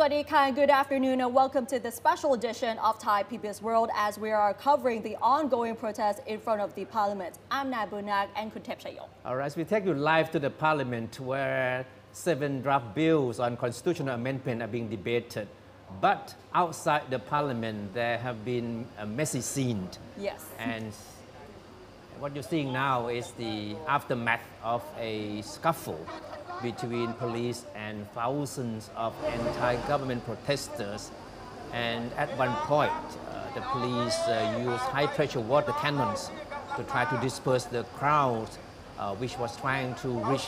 Swadika, good afternoon and welcome to the special edition of Thai PBS World as we are covering the ongoing protests in front of the Parliament. I'm Nabunak and Kuntep Shayong. All right, we take you live to the Parliament where 7 draft bills on constitutional amendment are being debated. But outside the Parliament, there have been a messy scene. Yes. And what you're seeing now is the aftermath of a scuffle between police and thousands of anti-government protesters. And at one point, the police used high-pressure water cannons to try to disperse the crowd, which was trying to reach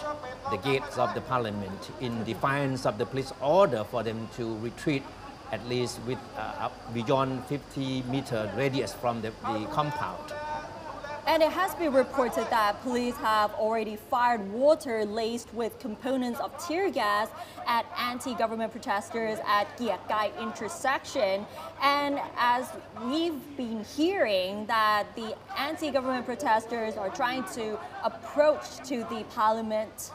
the gates of the Parliament in defiance of the police order for them to retreat at least with beyond 50-meter radius from the compound. And it has been reported that police have already fired water laced with components of tear gas at anti-government protesters at Giak Gai intersection. And as we've been hearing that the anti-government protesters are trying to approach to the Parliament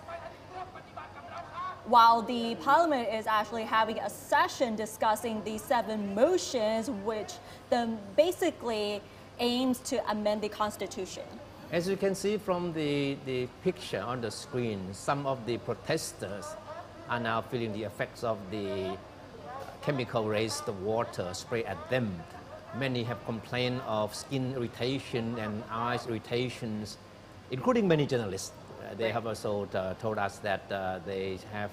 while the Parliament is actually having a session discussing the 7 motions which basically aims to amend the Constitution. As you can see from the picture on the screen, some of the protesters are now feeling the effects of the chemical-laced water sprayed at them. Many have complained of skin irritation and eyes irritations, including many journalists. They have also told us that they have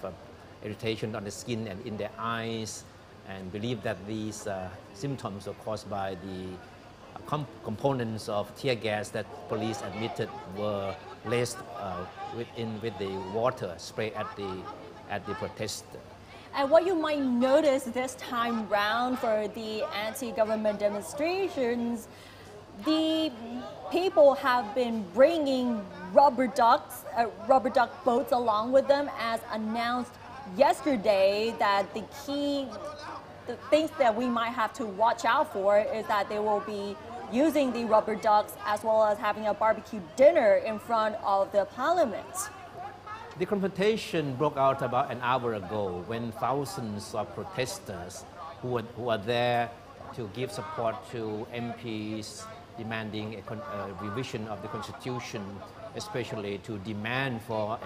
irritation on the skin and in their eyes and believe that these symptoms are caused by the components of tear gas that police admitted were laced with the water sprayed at the protester. And what you might notice this time round for the anti-government demonstrations, the people have been bringing rubber duck boats along with them, as announced yesterday that the things that we might have to watch out for is that they will be using the rubber ducks as well as having a barbecue dinner in front of the Parliament. The confrontation broke out about an hour ago when thousands of protesters who are there to give support to MPs demanding a revision of the Constitution, especially to demand for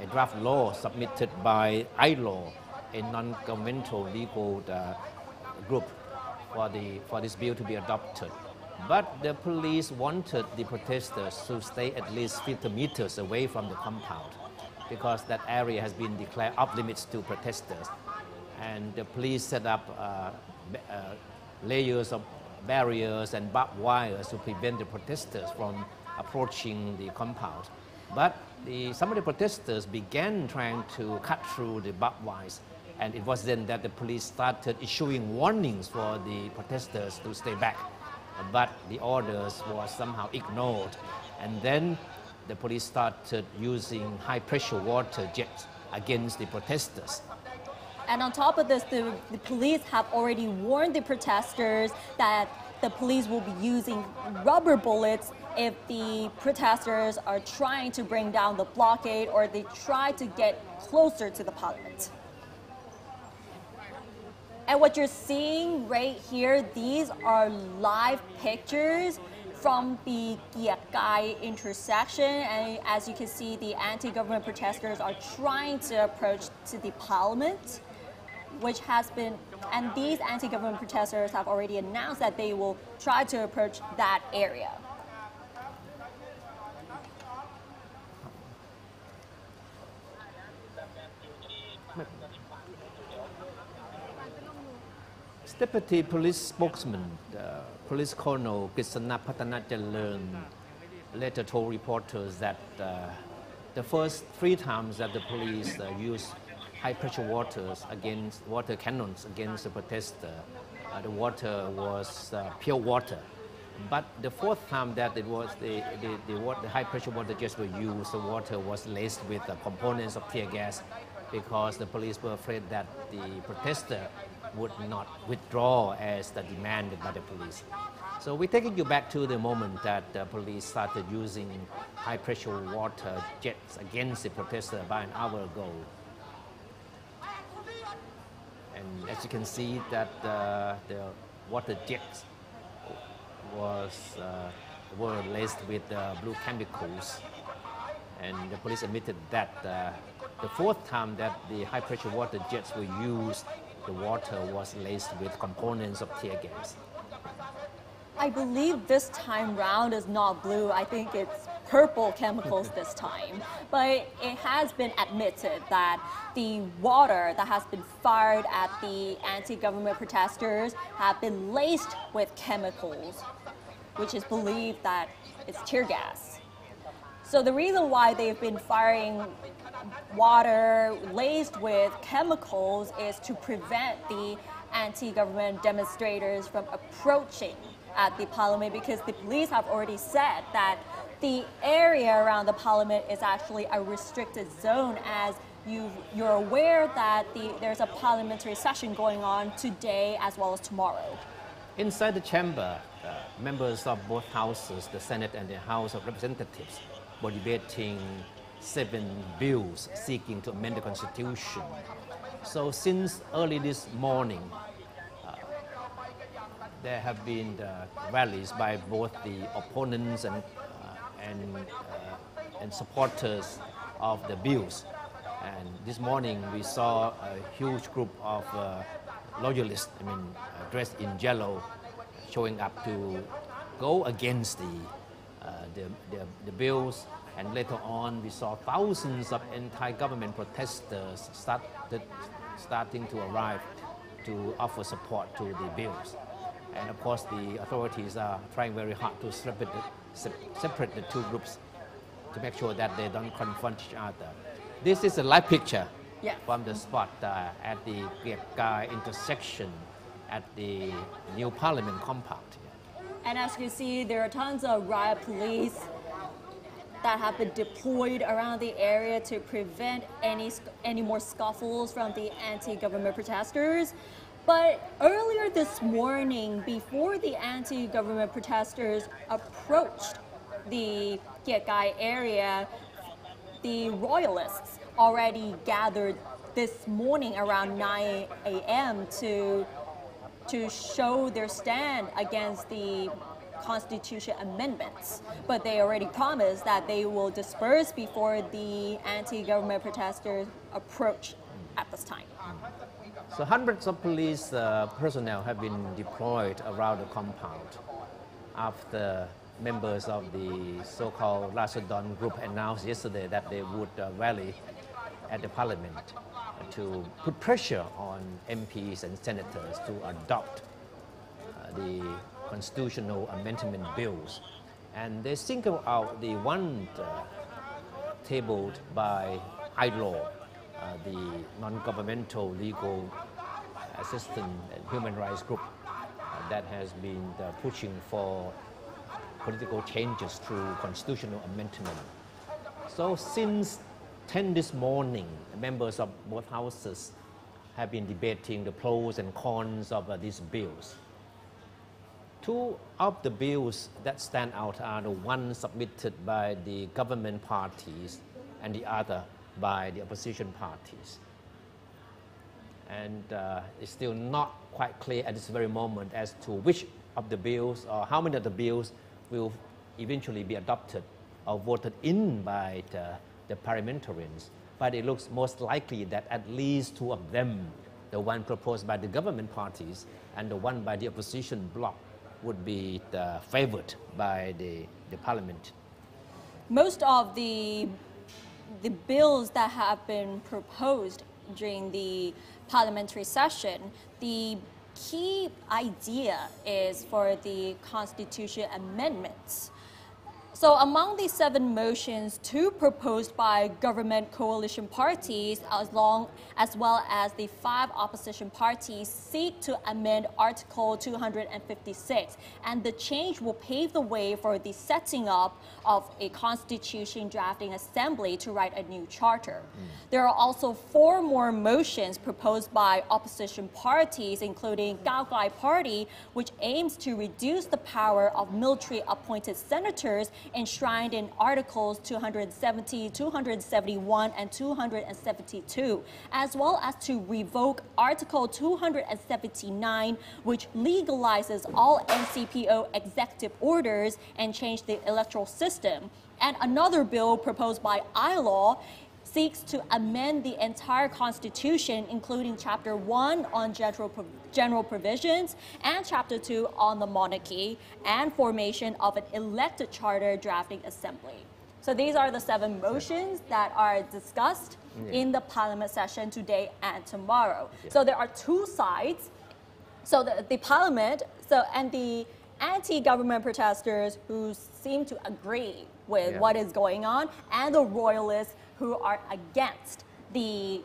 a draft law submitted by ILO, a non-governmental legal group for this bill to be adopted. But the police wanted the protesters to stay at least 50 meters away from the compound because that area has been declared off limits to protesters. And the police set up layers of barriers and barbed wires to prevent the protesters from approaching the compound. But some of the protesters began trying to cut through the barbed wires, and it was then that the police started issuing warnings for the protesters to stay back. But the orders were somehow ignored, and then the police started using high-pressure water jets against the protesters. And on top of this, the police have already warned the protesters that the police will be using rubber bullets if the protesters are trying to bring down the blockade or they try to get closer to the Parliament. And what you're seeing right here, these are live pictures from the Giak Gai intersection. And as you can see, the anti-government protesters are trying to approach to the Parliament, and these anti-government protesters have already announced that they will try to approach that area. Deputy Police Spokesman, Police Colonel Krisana Patanajalan, later told reporters that the first 3 times that the police used high-pressure water cannons against the protester, the water was pure water. But the 4th time that it was the high-pressure water jets were used, the water was laced with components of tear gas because the police were afraid that the protester would not withdraw as demanded by the police. So we're taking you back to the moment that the police started using high-pressure water jets against the protester about an hour ago. And as you can see that the water jets were laced with blue chemicals, and the police admitted that the fourth time that the high pressure water jets were used, the water was laced with components of tear gas. I believe this time round is not blue. I think it's purple chemicals this time. But it has been admitted that the water that has been fired at the anti-government protesters have been laced with chemicals, which is believed that it's tear gas. So the reason why they've been firing water laced with chemicals is to prevent the anti-government demonstrators from approaching at the parliament, because the police have already said that the area around the parliament is actually a restricted zone, as you're aware that there's a parliamentary session going on today as well as tomorrow. Inside the chamber, members of both houses, the Senate and the House of Representatives, were debating 7 bills seeking to amend the Constitution. So since early this morning, there have been rallies by both the opponents and supporters of the bills. And this morning we saw a huge group of loyalists, dressed in yellow, showing up to go against the bills. And later on, we saw thousands of anti-government protesters starting to arrive to offer support to the bills. And of course, the authorities are trying very hard to separate the two groups to make sure that they don't confront each other. This is a live picture from the spot at the Gai intersection at the new Parliament compound. And as you see, there are tons of riot police that have been deployed around the area to prevent any more scuffles from the anti-government protesters. But earlier this morning, before the anti-government protesters approached the Gai area, the royalists already gathered this morning around 9 a.m. to show their stand against the Constitution amendments. But they already promised that they will disperse before the anti-government protesters approach at this time. So hundreds of police personnel have been deployed around the compound after members of the so-called Rashidon group announced yesterday that they would rally at the parliament to put pressure on MPs and senators to adopt the constitutional amendment bills. And they single out the one tabled by ILO, the non-governmental legal assistance and human rights group that has been pushing for political changes through constitutional amendment. So since 10 this morning, members of both houses have been debating the pros and cons of these bills. 2 of the bills that stand out are the ones submitted by the government parties and the other by the opposition parties. And it's still not quite clear at this very moment as to which of the bills or how many of the bills will eventually be adopted or voted in by the parliamentarians. But it looks most likely that at least 2 of them, the one proposed by the government parties and the one by the opposition bloc, would be favored by the parliament. Most of the bills that have been proposed during the parliamentary session, the key idea is for the Constitution amendments. So among the 7 motions, 2 proposed by government coalition parties, as well as the 5 opposition parties, seek to amend Article 256. And the change will pave the way for the setting up of a constitution drafting assembly to write a new charter. There are also 4 more motions proposed by opposition parties, including Gai Party, which aims to reduce the power of military-appointed senators enshrined in Articles 270, 271, and 272, as well as to revoke Article 279, which legalizes all NCPO executive orders and change the electoral system. And another bill proposed by ILAW seeks to amend the entire Constitution, including Chapter 1 on general provisions and Chapter 2 on the monarchy and formation of an elected charter drafting assembly. So these are the 7 motions that are discussed in the Parliament session today and tomorrow. So there are 2 sides. So the Parliament and the anti-government protesters who seem to agree with what is going on, and the royalists who are against the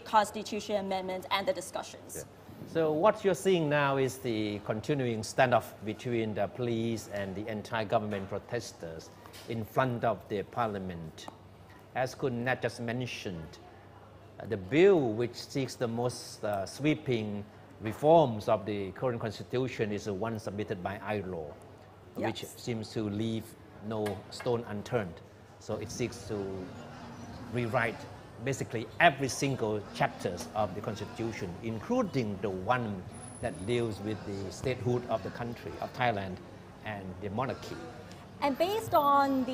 Constitution amendment and the discussions. So what you're seeing now is the continuing standoff between the police and the anti-government protesters in front of the Parliament. As Kun Nat just mentioned, the bill which seeks the most sweeping reforms of the current constitution is the one submitted by ILAW, which seems to leave no stone unturned. So it seeks to rewrite basically every single chapters of the constitution, including the one that deals with the statehood of the country, of Thailand, and the monarchy. And based on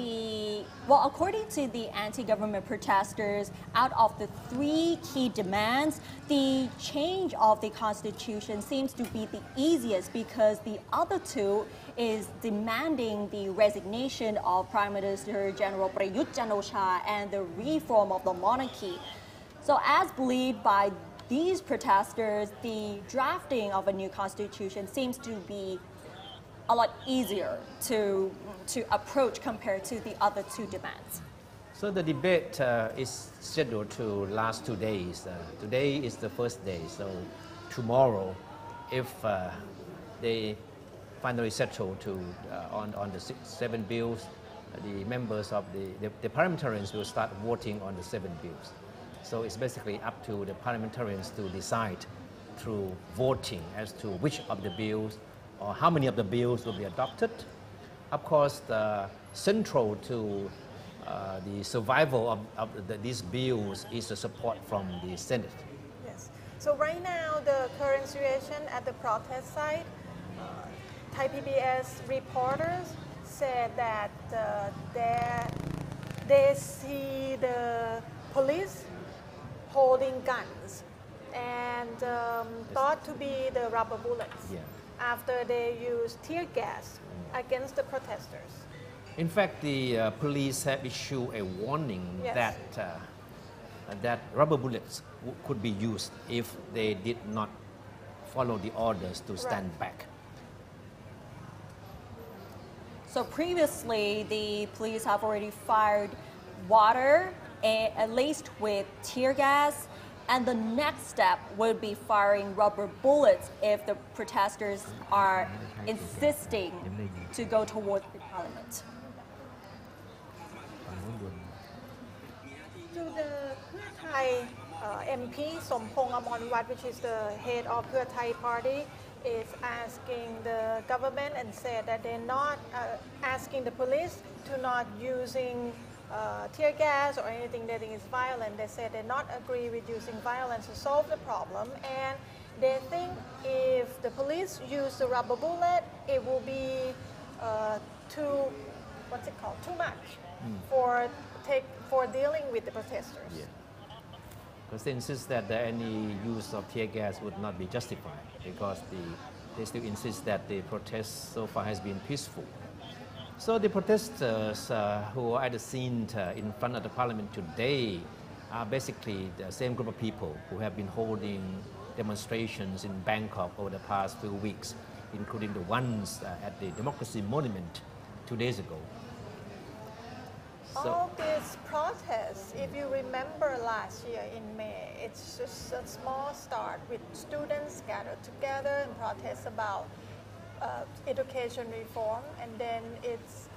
according to the anti-government protesters, out of the 3 key demands, the change of the constitution seems to be the easiest because the other 2 is demanding the resignation of Prime Minister General Prayut Chan-o-cha and the reform of the monarchy. So as believed by these protesters, the drafting of a new constitution seems to be a lot easier to approach compared to the other 2 demands. So the debate is scheduled to last 2 days. Today is the first day, so tomorrow, if they finally settle on the 7 bills, the members of the parliamentarians will start voting on the 7 bills. So it's basically up to the parliamentarians to decide through voting as to which of the bills or how many of the bills will be adopted. Of course, central to the survival of these bills is the support from the Senate. Yes. So right now, the current situation at the protest site, Thai PBS reporters said that they see the police holding guns and thought to be the rubber bullets. After they used tear gas against the protesters. In fact, the police have issued a warning that rubber bullets could be used if they did not follow the orders to stand back. So previously, the police have already fired water laced with tear gas, and the next step would be firing rubber bullets if the protesters are insisting to go towards the parliament. To the Pheu Thai MP Sompong Amornwatt, which is the head of Pheu Thai party, is asking the government and said that they're not asking the police to not using tear gas or anything that is violent. They said they not agree with using violence to solve the problem, and they think if the police use the rubber bullet, it will be too much for dealing with the protesters. Because they insist that any use of tear gas would not be justified because they still insist that the protest so far has been peaceful. So the protesters who are at the scene in front of the parliament today are basically the same group of people who have been holding demonstrations in Bangkok over the past few weeks, including the ones at the Democracy Monument 2 days ago. All these protests, if you remember last year in May, it's just a small start with students gathered together and protest about education reform, and then it's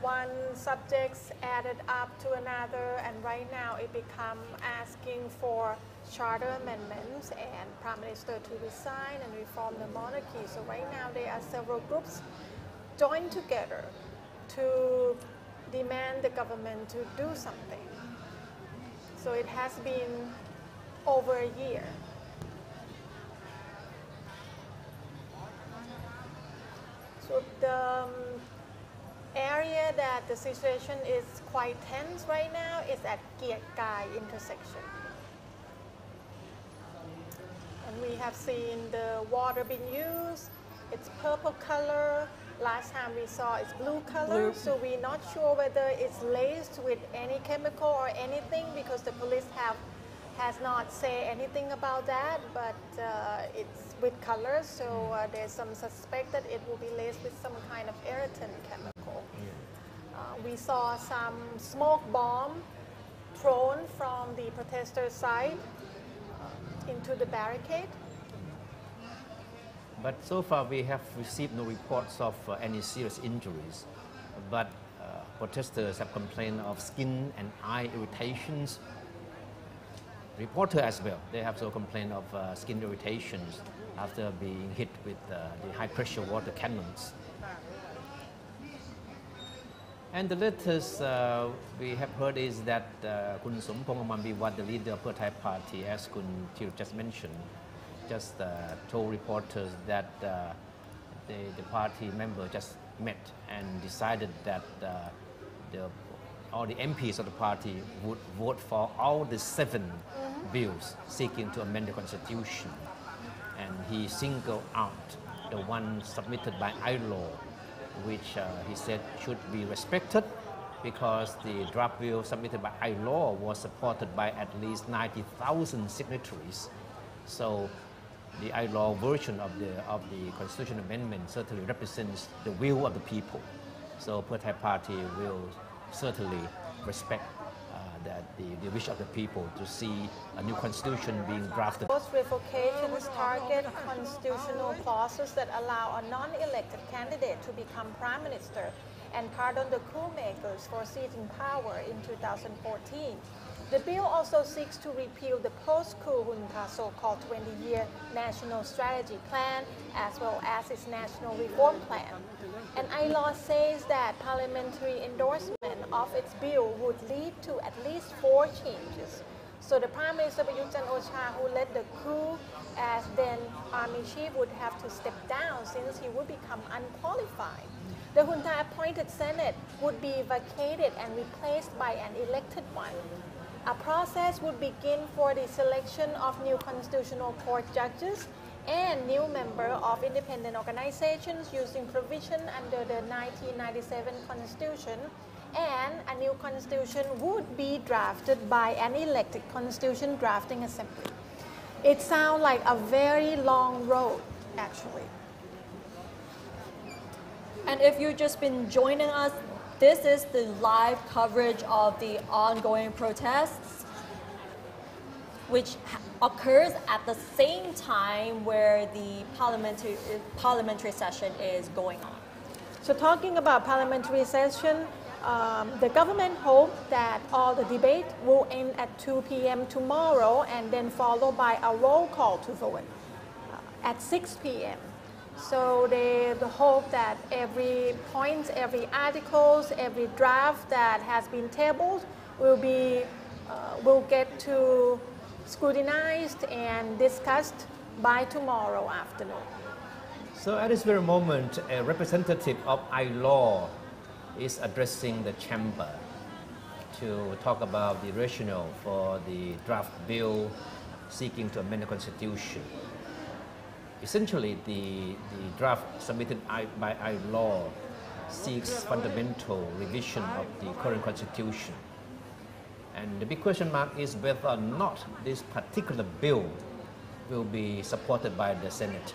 one subject added up to another, and right now it become asking for charter amendments and Prime Minister to resign and reform the monarchy. So right now there are several groups joined together to demand the government to do something. So it has been over a year. So the area that the situation is quite tense right now is at Kai intersection. And we have seen the water being used. It's purple color. Last time we saw it's blue color. So we're not sure whether it's laced with any chemical or anything because the police has not said anything about that, but it's with colors, so there's some suspect that it will be laced with some kind of irritant chemical. We saw some smoke bomb thrown from the protester side into the barricade. But so far we have received no reports of any serious injuries, but protesters have complained of skin and eye irritations. Reporter as well, they have also complained of skin irritations after being hit with the high pressure water cannons. And the latest we have heard is that Kun Sompong Amambiwat, the leader of the Thai Party, as Kun Thiru just mentioned, just told reporters that the party member just met and decided that all the MPs of the party would vote for all the 7 bills seeking to amend the constitution. And he singled out the one submitted by ILO, which he said should be respected because the draft bill submitted by ILO was supported by at least 90,000 signatories. So the ILO version of the constitution amendment certainly represents the will of the people. So Pheu Thai Party will certainly respect the wish of the people to see a new constitution being drafted. Those revocations target constitutional clauses that allow a non-elected candidate to become prime minister and pardon the coup makers for seizing power in 2014. The bill also seeks to repeal the post-coup junta so-called 20-year national strategy plan as well as its national reform plan. And ILO says that parliamentary endorsement of its bill would lead to at least 4 changes. So the Prime Minister Prayut Chan-o-cha, who led the coup as then army chief, would have to step down since he would become unqualified. The junta appointed Senate would be vacated and replaced by an elected one. A process would begin for the selection of new constitutional court judges and new member of independent organizations using provision under the 1997 Constitution, and a new constitution would be drafted by an elected constitution drafting assembly. It sounds like a very long road, actually. And if you've just been joining us, this is the live coverage of the ongoing protests, which occurs at the same time where the parliamentary session is going on. So talking about parliamentary session, the government hopes that all the debate will end at 2 p.m. tomorrow and then followed by a roll call to vote at 6 p.m. So they hope that every point, every articles, every draft that has been tabled will get to scrutinized and discussed by tomorrow afternoon. So at this very moment, a representative of ILO is addressing the chamber to talk about the rationale for the draft bill seeking to amend the constitution. Essentially, the draft submitted by ILO seeks fundamental revision of the current constitution. And the big question mark is whether or not this particular bill will be supported by the Senate,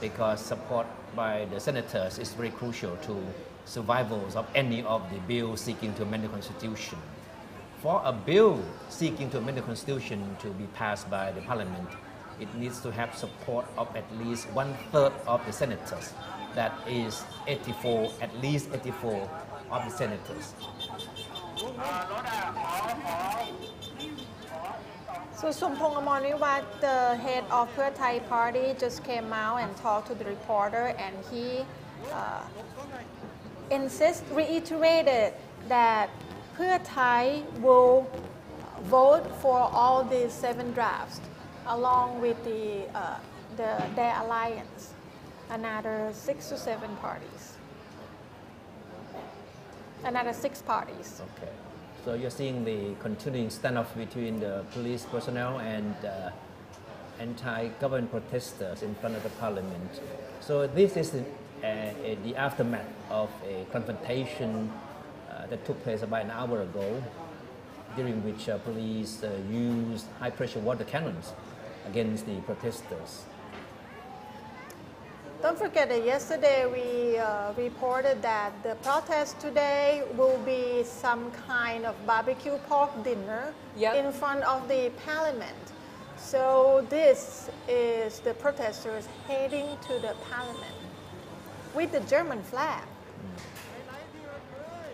because support by the senators is very crucial to survival of any of the bills seeking to amend the constitution. For a bill seeking to amend the constitution to be passed by the parliament, it needs to have support of at least 1/3 of the senators. That is 84, at least 84 of the senators. So Sompong Amornviwat, the head of Pheu Thai Party, just came out and talked to the reporter, and reiterated that Pheu Thai will vote for all these 7 drafts along with their alliance, another 6 to 7 parties, another 6 parties. Okay. So you're seeing the continuing standoff between the police personnel and anti-government protesters in front of the parliament. So this is the aftermath of a confrontation that took place about an hour ago, during which police used high-pressure water cannons against the protesters. Don't forget that yesterday we reported that the protest today will be some kind of barbecue pork dinner in front of the parliament. So this is the protesters heading to the parliament with the German flag.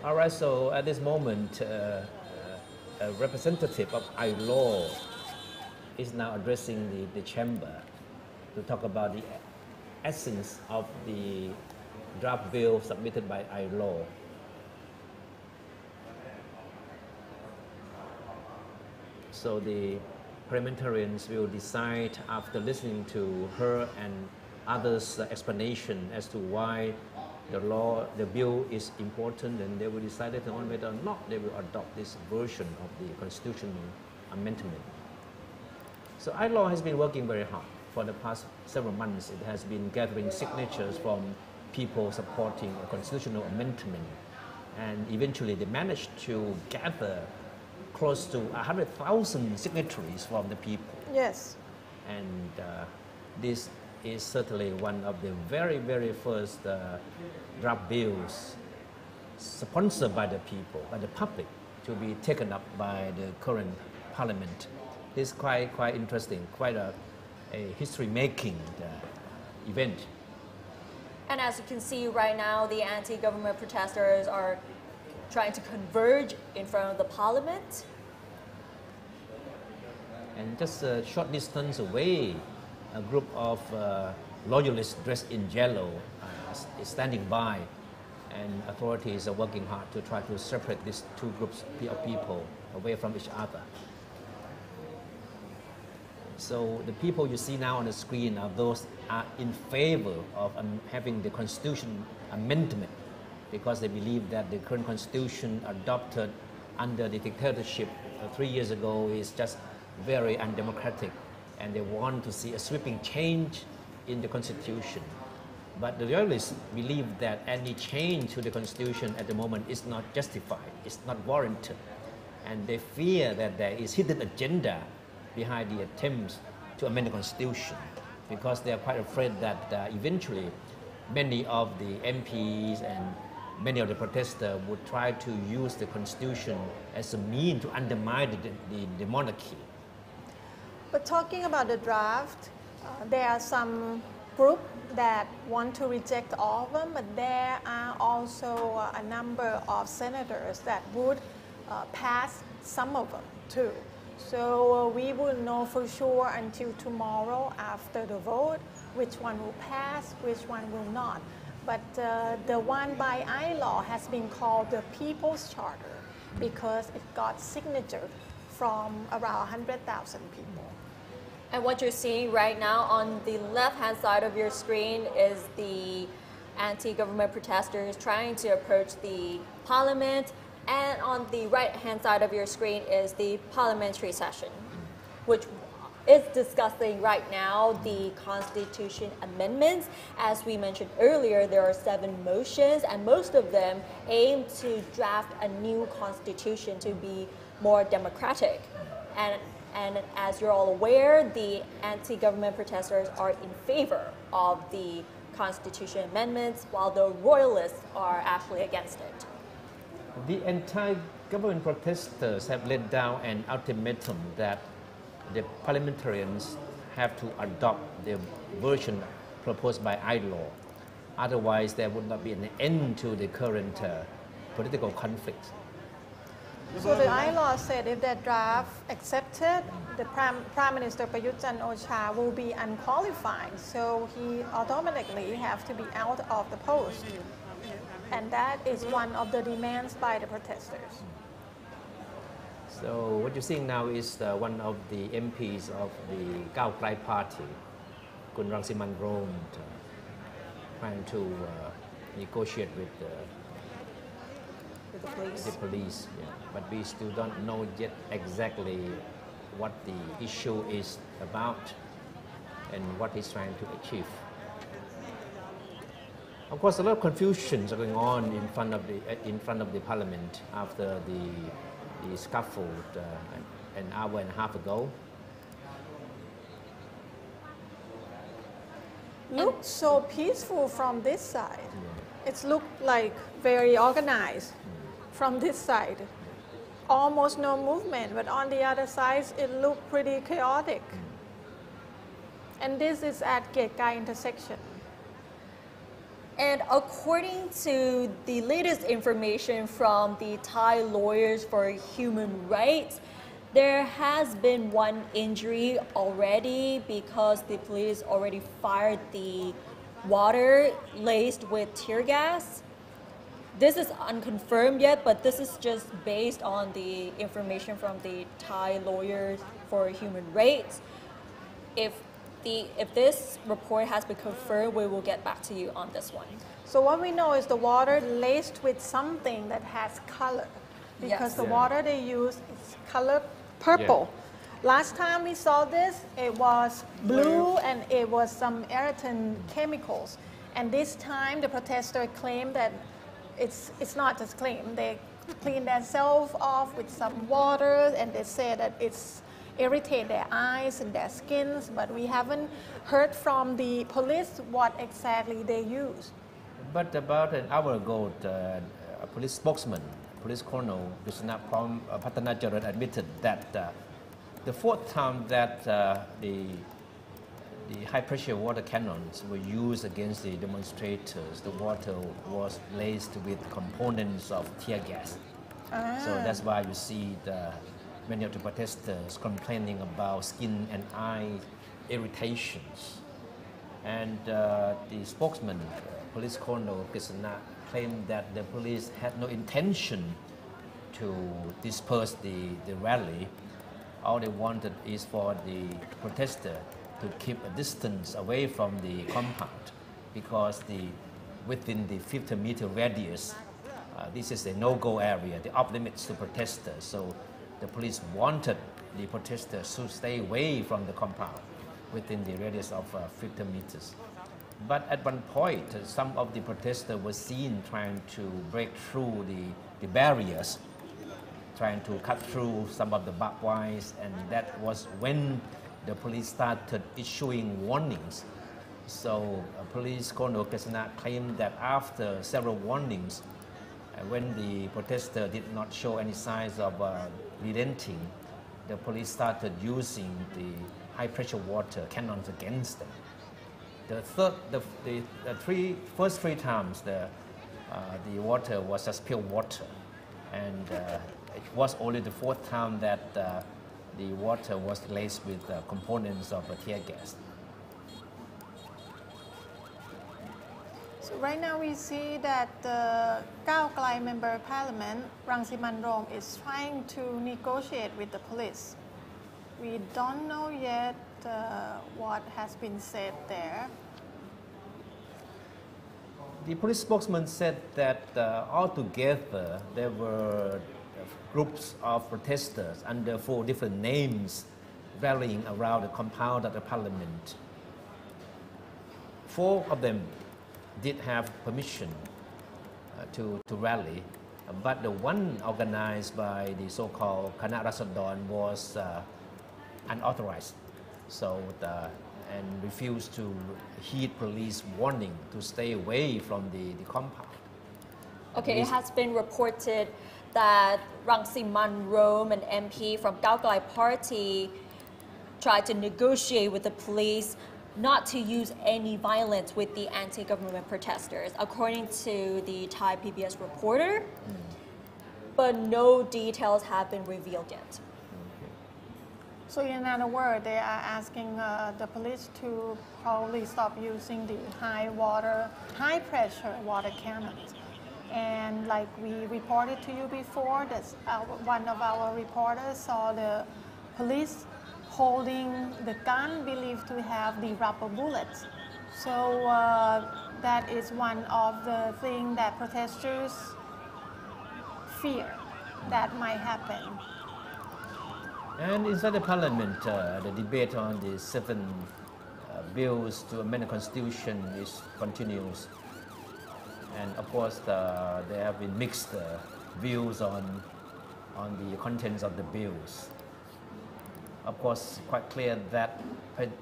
All right, so at this moment, a representative of ILO is now addressing the chamber to talk about the essence of the draft bill submitted by ILO. So the parliamentarians will decide after listening to her and others' explanation as to why the bill is important, and they will decide on whether or not they will adopt this version of the constitutional amendment. So ILO has been working very hard. For the past several months, it has been gathering signatures from people supporting a constitutional amendment, and eventually they managed to gather close to 100,000 signatories from the people. Yes. And this is certainly one of the very, very first draft bills sponsored by the people, by the public, to be taken up by the current parliament. This is quite interesting, quite a history-making event. And as you can see right now, the anti-government protesters are trying to converge in front of the parliament. And just a short distance away, a group of loyalists dressed in yellow is standing by, and authorities are working hard to try to separate these two groups of people away from each other. So the people you see now on the screen are those are in favor of having the constitution amendment, because they believe that the current constitution adopted under the dictatorship 3 years ago is just very undemocratic, and they want to see a sweeping change in the constitution. But the loyalists believe that any change to the constitution at the moment is not justified, it's not warranted, and they fear that there is hidden agenda behind the attempts to amend the constitution, because they are quite afraid that eventually many of the MPs and many of the protesters would try to use the constitution as a means to undermine the monarchy. But talking about the draft, there are some groups that want to reject all of them, but there are also a number of senators that would pass some of them too. So we will know for sure until tomorrow after the vote which one will pass, which one will not. But the one by ILO has been called the People's Charter because it got signature from around 100,000 people. And what you're seeing right now on the left-hand side of your screen is the anti-government protesters trying to approach the parliament. And on the right-hand side of your screen is the parliamentary session, which is discussing right now the constitution amendments. As we mentioned earlier, there are 7 motions, and most of them aim to draft a new constitution to be more democratic. And as you're all aware, the anti-government protesters are in favor of the constitution amendments, while the royalists are actually against it. The anti-government protesters have laid down an ultimatum that the parliamentarians have to adopt the version proposed by ILO. Otherwise, there would not be an end to the current political conflict. So the ILO said if that draft accepted, the Prime Minister Prayut Chan-o-cha will be unqualified, so he automatically have to be out of the post. and that is one of the demands by the protesters. So what you're seeing now is one of the MPs of the Gao Klai party, Kun Rangsiman Rome, trying to negotiate with the police. Yeah. But we still don't know yet exactly what the issue is about and what he's trying to achieve. Of course, a lot of confusions are going on in front of the parliament after the scuffle an hour and a half ago. Looks so peaceful from this side. Yeah. It's looked like very organized from this side. Almost no movement, but on the other side, it looked pretty chaotic. And this is at Gekai intersection. And according to the latest information from the Thai Lawyers for Human Rights, there has been one injury already because the police already fired the water laced with tear gas. This is unconfirmed yet, but this is just based on the information from the Thai Lawyers for Human Rights. If this report has been confirmed, we will get back to you on this one. So what we know is the water laced with something that has color, because the water they use is color purple. Yeah. Last time we saw this, it was blue and it was some irritant chemicals. And this time the protester claimed that it's not just claim. They clean themselves off with some water and they say that it's irritate their eyes and their skins, but we haven't heard from the police what exactly they use. But about an hour ago, a police spokesman, Police Colonel Patanajaran admitted that the fourth time that the high-pressure water cannons were used against the demonstrators, the water was laced with components of tear gas. So that's why you see many of the protesters complaining about skin and eye irritations. And the spokesman, Police Colonel Kisana, claimed that the police had no intention to disperse the rally. All they wanted is for the protester to keep a distance away from the compound because within the 50-meter radius, this is a no-go area, the off-limits to protesters. So the police wanted the protesters to stay away from the compound within the radius of 50 meters. But at one point, some of the protesters were seen trying to break through the barriers, trying to cut through some of the barbed wires, and that was when the police started issuing warnings. So Police Colonel Kesana claimed that after several warnings, when the protester did not show any signs of relenting, the police started using the high-pressure water cannons against them. The first three times, the water was just pure water, and it was only the fourth time that the water was laced with components of tear gas. So right now we see that the Gao Klai Member of Parliament, Rangsiman Rome, is trying to negotiate with the police. We don't know yet what has been said there. The police spokesman said that altogether there were groups of protesters under 4 different names rallying around the compound of the parliament. 4 of them did have permission to rally, but the one organized by the so-called Kana Rasadon was unauthorized, so and refused to heed police warning to stay away from the compound. Okay, it has been reported that Rangsiman Rome, an MP from Gao Klai Party, tried to negotiate with the police not to use any violence with the anti-government protesters, according to the Thai PBS reporter. But no details have been revealed yet. So in other words, they are asking the police to probably stop using the high-pressure water cannons. And like we reported to you before, that's one of our reporters saw the police holding the gun believed to have the rubber bullets. So that is one of the things that protesters fear that might happen. And inside the parliament, the debate on the 7 bills to amend the constitution continues. And of course, there have been mixed views on the contents of the bills. Of course, quite clear that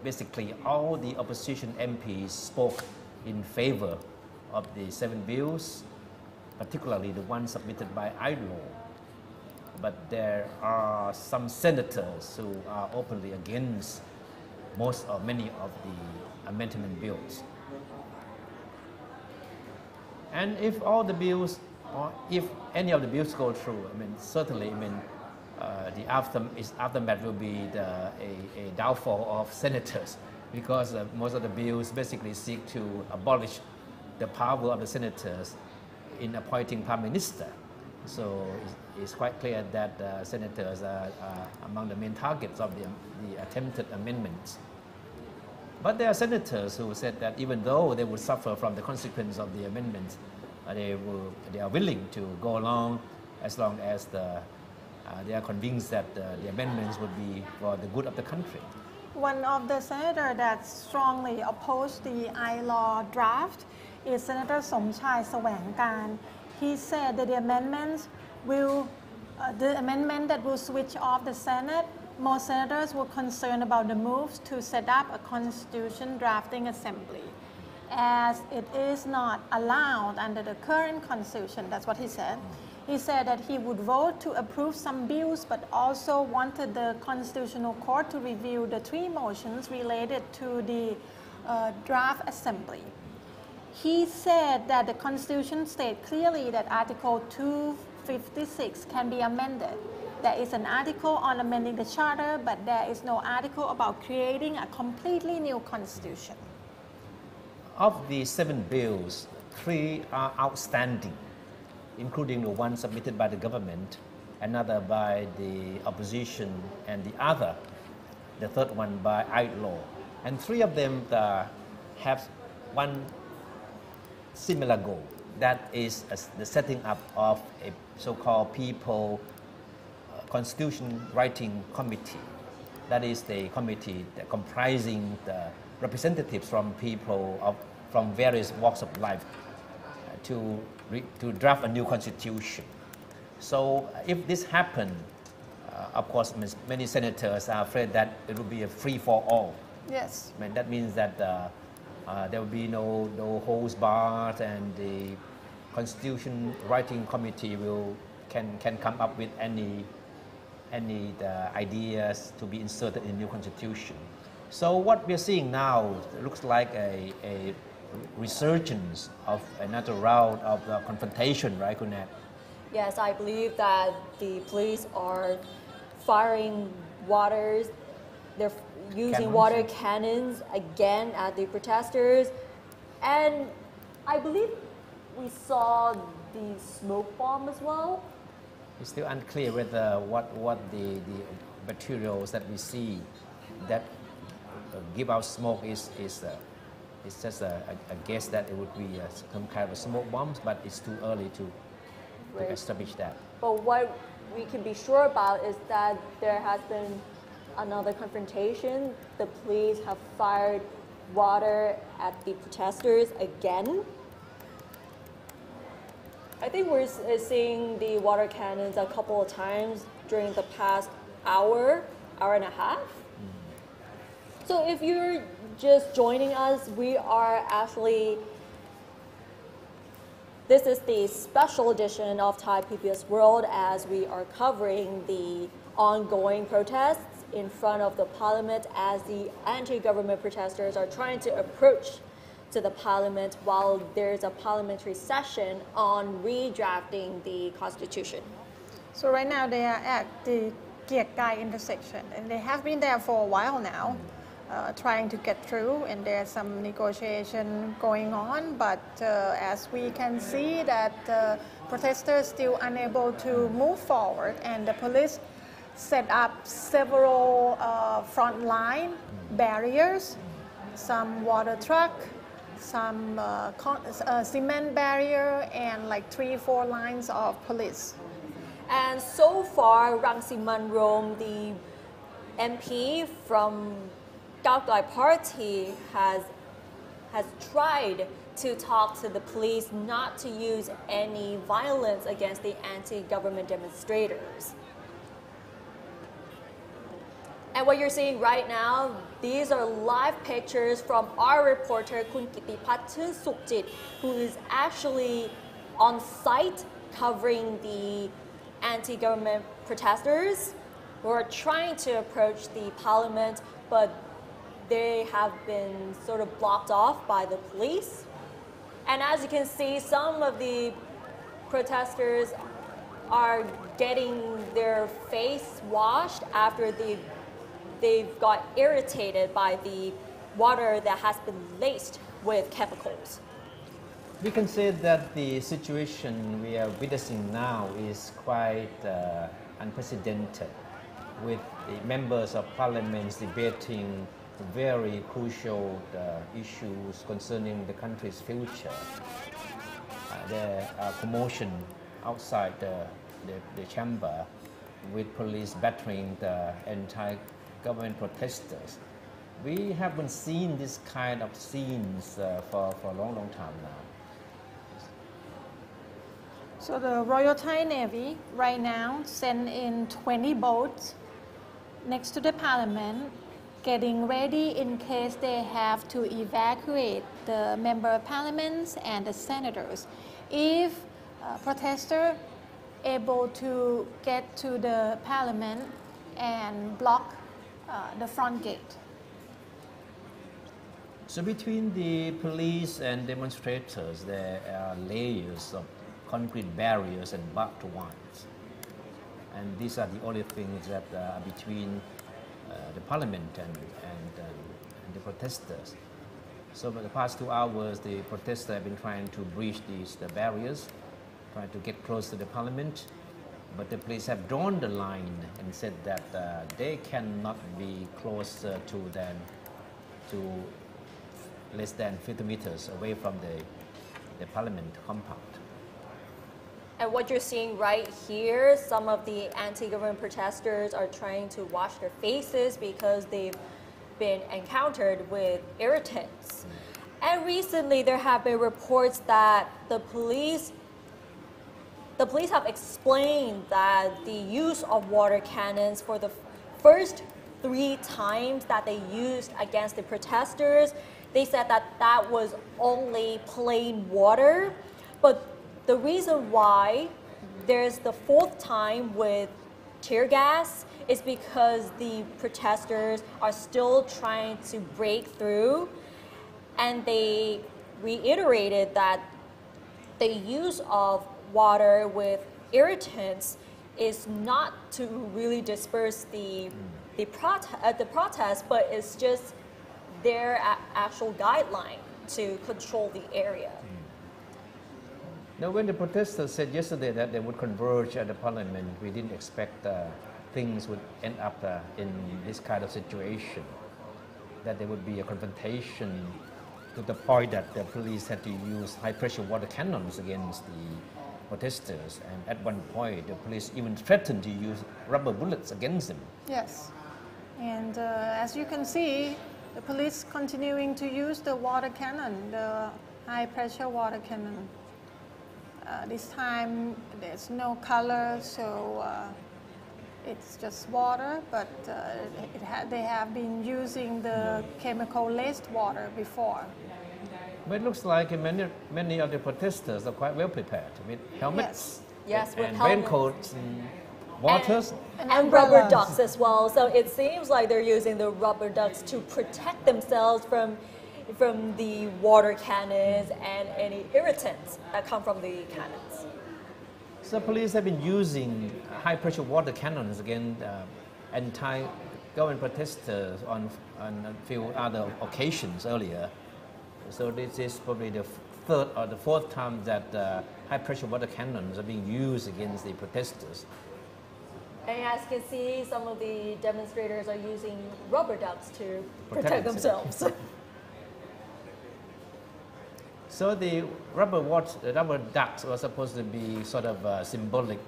basically all the opposition MPs spoke in favor of the 7 bills, particularly the ones submitted by ILO. But there are some senators who are openly against most or many of the amendment bills. And if all the bills, or if any of the bills go through, certainly, the aftermath will be a downfall of senators, because most of the bills basically seek to abolish the power of the senators in appointing prime minister. So it's quite clear that senators are among the main targets of the attempted amendments. But there are senators who said that even though they would suffer from the consequence of the amendments, they are willing to go along as long as they are convinced that the amendments would be for the good of the country. One of the senators that strongly opposed the I-law draft is Senator Somchai Sawangkan. He said that the amendment that will switch off the Senate, most senators were concerned about the moves to set up a constitution drafting assembly, as it is not allowed under the current constitution. That's what he said. He said that he would vote to approve some bills, but also wanted the Constitutional Court to review the 3 motions related to the draft assembly. He said that the Constitution states clearly that Article 256 can be amended. There is an article on amending the Charter, but there is no article about creating a completely new Constitution. Of the 7 bills, 3 are outstanding, including the one submitted by the government, another by the opposition, and the other, the third one, by ILO. And 3 of them have one similar goal, that is the setting up of a so-called People Constitution Writing Committee. That is the committee comprising the representatives from people from various walks of life to draft a new constitution. So if this happened, of course, many senators are afraid that it will be a free-for-all. Yes. That means that there will be no holds barred, and the Constitution Writing Committee can come up with any ideas to be inserted in the new constitution. So what we are seeing now looks like a resurgence of another round of confrontation, right, Kunat? Yes, I believe that the police are firing waters. They're using water cannons again at the protesters. And I believe we saw the smoke bomb as well. It's still unclear whether what the materials that we see that give out smoke is just a guess that it would be some kind of smoke bombs, but it's too early to establish that. But what we can be sure about is that there has been another confrontation. The police have fired water at the protesters again. I think we're seeing the water cannons a couple of times during the past hour and a half. So if you're just joining us, this is the special edition of Thai PBS World, as we are covering the ongoing protests in front of the parliament as the anti-government protesters are trying to approach to the parliament while there's a parliamentary session on redrafting the constitution. So right now they are at the Kiek Kai intersection, and they have been there for a while now. trying to get through, and there's some negotiation going on. But as we can see that protesters still unable to move forward, and the police set up several frontline barriers, some water truck, some cement barrier, and like 3-4 lines of police. And so far, Rangsiman Rome, the MP from Cao Dai Party, has tried to talk to the police not to use any violence against the anti-government demonstrators. And what you're seeing right now, these are live pictures from our reporter, Kun Kitipat Sukhjit, who is actually on site covering the anti-government protesters who are trying to approach the parliament, but they have been sort of blocked off by the police. And as you can see, some of the protesters are getting their face washed after they've got irritated by the water that has been laced with chemicals. We can say that the situation we are witnessing now is quite unprecedented, with the members of parliament debating very crucial issues concerning the country's future. There are commotion outside the chamber, with police battering the anti-government protesters. We haven't seen this kind of scenes for a long time now. So the Royal Thai Navy right now sent in 20 boats next to the parliament, getting ready in case they have to evacuate the member of parliaments and the senators if protesters able to get to the parliament and block the front gate. So between the police and demonstrators, there are layers of concrete barriers and barbed wires. And these are the only things that are between the parliament and the protesters. So for the past 2 hours, the protesters have been trying to breach the barriers, trying to get close to the parliament. But the police have drawn the line and said that they cannot be closer to less than 50 meters away from the parliament compound. And what you're seeing right here, some of the anti-government protesters are trying to wash their faces because they've been encountered with irritants. And recently there have been reports that the police have explained that the use of water cannons for the first 3 times that they used against the protesters, they said that that was only plain water. But the reason why there's the 4th time with tear gas is because the protesters are still trying to break through, and they reiterated that the use of water with irritants is not to really disperse the protest, but it's just their actual guideline to control the area. Now, when the protesters said yesterday that they would converge at the parliament, we didn't expect things would end up in this kind of situation, that there would be a confrontation to the point that the police had to use high-pressure water cannons against the protesters. And at one point, the police even threatened to use rubber bullets against them. Yes, and as you can see, the police continuing to use the water cannon, the high-pressure water cannon. This time there's no color, so it's just water, but they have been using the chemical-laced water before. But it looks like many of the protesters are quite well prepared with helmets, Yes, with and helmets. raincoats and waters. And rubber ducks as well. So it seems like they're using the rubber ducks to protect themselves from the water cannons and any irritants that come from the cannons. So police have been using high-pressure water cannons against government protesters on a few other occasions earlier. So this is probably the third or the fourth time that high-pressure water cannons are being used against the protesters. And as you can see, some of the demonstrators are using rubber ducks to protect themselves. So the rubber ducks were supposed to be sort of symbolic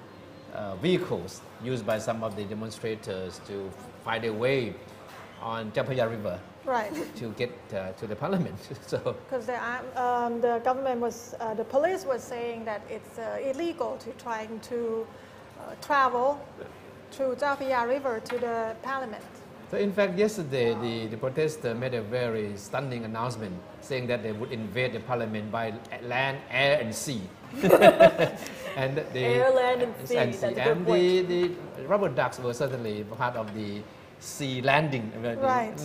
vehicles used by some of the demonstrators to find their way on Chapaya River. Right. To get to the parliament. So because the government was, the police was saying that it's illegal to trying to travel through Chapaya River to the parliament. So in fact, yesterday the protesters made a very stunning announcement saying that they would invade the parliament by land, air, and sea. And Air, land, and sea. That's a good point. The rubber ducks were certainly part of the sea landing. Right.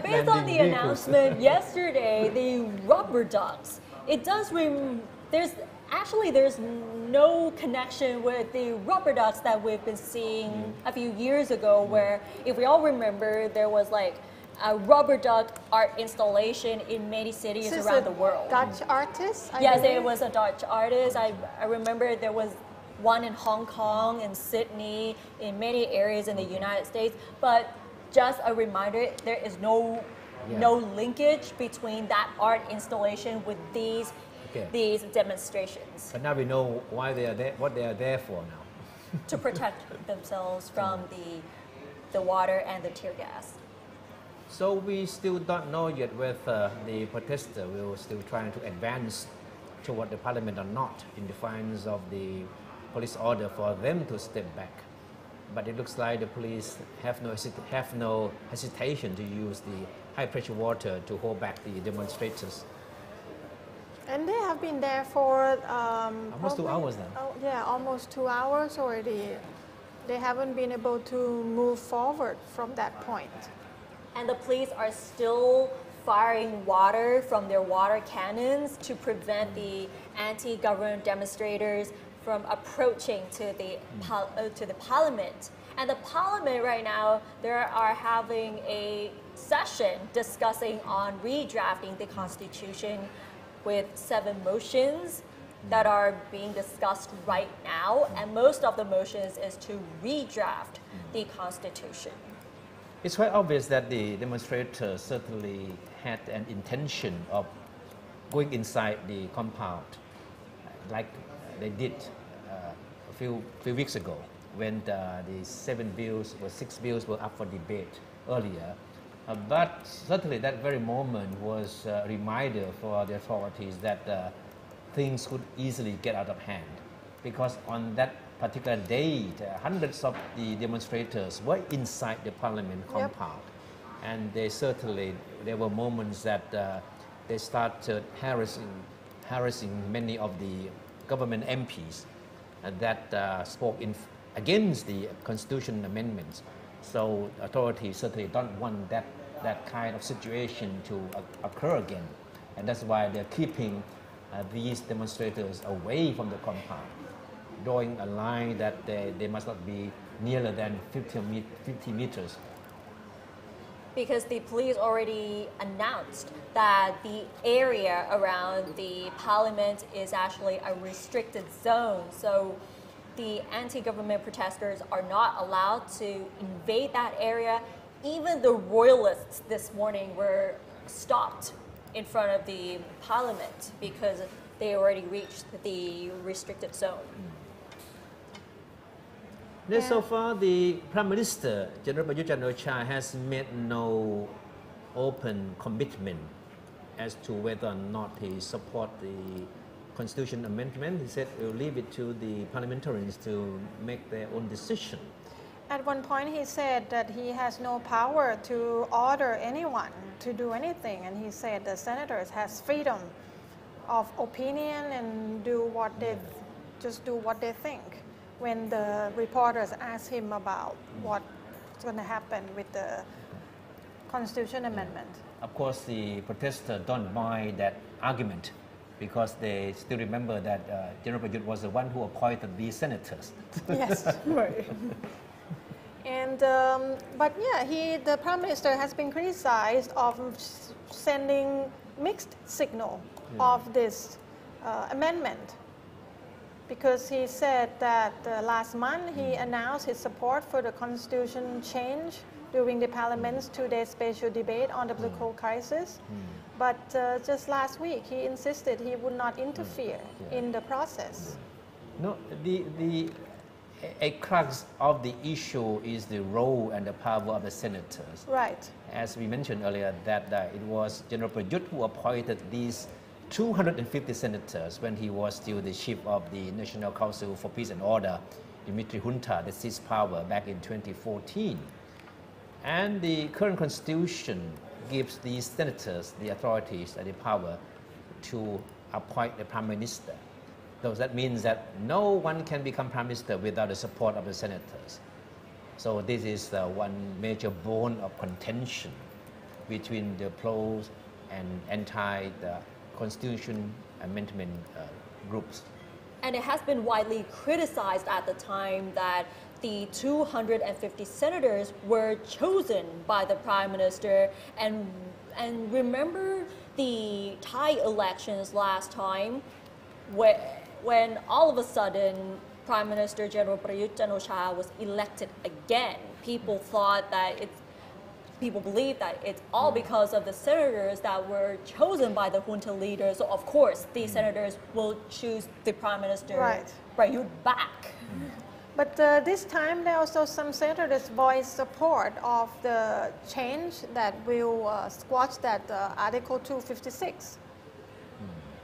Based on the announcement yesterday, the rubber ducks, it does there's no connection with the rubber ducks that we've been seeing a few years ago, where if we all remember, there was like a rubber duck art installation in many cities around the world. Dutch artist? Yes, it was a Dutch artist. I remember there was one in Hong Kong, in Sydney, in many areas in the United States. But just a reminder, there is no linkage between that art installation with these demonstrations. But now we know why they are there, what they are there for now. To protect themselves from the water and the tear gas. So we still don't know yet whether the protesters will still try to advance toward the parliament or not in defiance of the police order for them to step back. But it looks like the police have no hesitation to use the high pressure water to hold back the demonstrators. And they have been there for almost 2 hours now. Oh, yeah, almost 2 hours already. They haven't been able to move forward from that point. And the police are still firing water from their water cannons to prevent the anti-government demonstrators from approaching to the parliament. And the parliament right now, they are having a session discussing on redrafting the constitution with 7 motions that are being discussed right now. And most of the motions is to redraft the constitution. It's quite obvious that the demonstrators certainly had an intention of going inside the compound, like they did a few weeks ago when the 6 bills were up for debate earlier. But certainly that very moment was a reminder for the authorities that things could easily get out of hand, because on that particular date, hundreds of the demonstrators were inside the parliament compound. And there were moments that they started harassing many of the government MPs that spoke against the constitution amendments. So authorities certainly don't want that kind of situation to occur again. And that's why they're keeping these demonstrators away from the compound, drawing a line that they must not be nearer than 50 meters. Because the police already announced that the area around the parliament is actually a restricted zone. So the anti-government protesters are not allowed to invade that area. Even the royalists this morning were stopped in front of the parliament because they already reached the restricted zone. So far, the Prime Minister, General Prayut Chan-o-cha, has made no open commitment as to whether or not he support the Constitution amendment. He said he'll leave it to the parliamentarians to make their own decision. At one point he said that he has no power to order anyone to do anything, and he said the senators has freedom of opinion and just do what they think. When the reporters asked him about what's going to happen with the Constitution amendment. Of course, the protesters don't buy that argument because they still remember that General Prayut was the one who appointed these senators. Yes. Right. And but yeah, the Prime Minister has been criticized of sending mixed signal of this amendment, because he said that last month he announced his support for the constitution change during the Parliament's two-day special debate on the political crisis. But just last week he insisted he would not interfere in the process. No, a crux of the issue is the role and the power of the senators. Right. As we mentioned earlier, that it was General Prayut who appointed these 250 senators when he was still the chief of the National Council for Peace and Order, the military junta that seized power back in 2014. And the current constitution gives these senators the authorities and the power to appoint the prime minister. So that means that no one can become prime minister without the support of the senators. So this is one major bone of contention between the pros and anti the constitution amendment groups. And it has been widely criticized at the time that the 250 senators were chosen by the Prime Minister. And remember the Thai elections last time, when all of a sudden Prime Minister General Prayut Chan-o-cha was elected again. People believe that it's all because of the senators that were chosen by the junta leaders. So of course, these senators will choose the Prime Minister Prayut back. But this time, there are also some senators voiced support of the change that will squash that Article 256.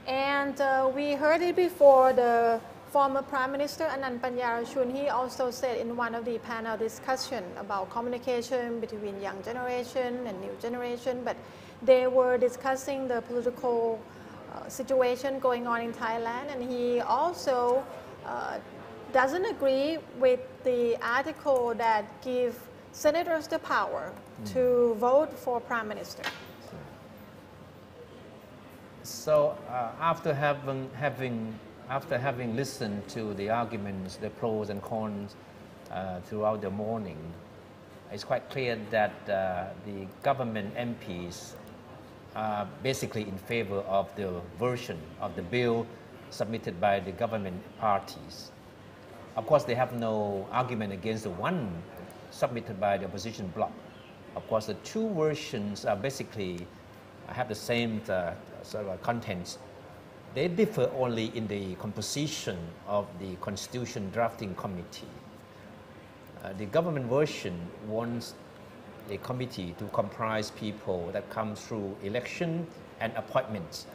And we heard it before. The former Prime Minister Anand Panyarachun, he also said in one of the panel discussion about communication between young generation and new generation, but they were discussing the political situation going on in Thailand, and he also doesn't agree with the article that give senators the power to vote for Prime Minister. So after having listened to the arguments, the pros and cons throughout the morning, it's quite clear that the government MPs are basically in favor of the version of the bill submitted by the government parties. Of course, they have no argument against the one submitted by the opposition bloc. Of course, the two versions are basically have the same sort of contents. They differ only in the composition of the Constitution Drafting Committee. The government version wants a committee to comprise people that come through election and appointments.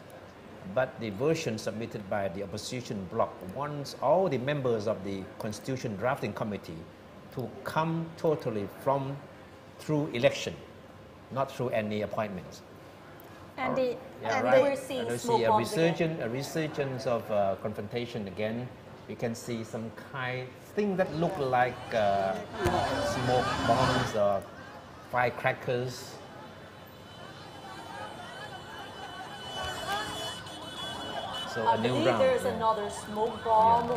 But the version submitted by the opposition bloc wants all the members of the Constitution Drafting Committee to come totally through election, not through any appointments. And we're seeing smoke bombs again. A resurgence of confrontation again. We can see some thing that look like smoke bombs or firecrackers. So I believe there's another smoke bomb,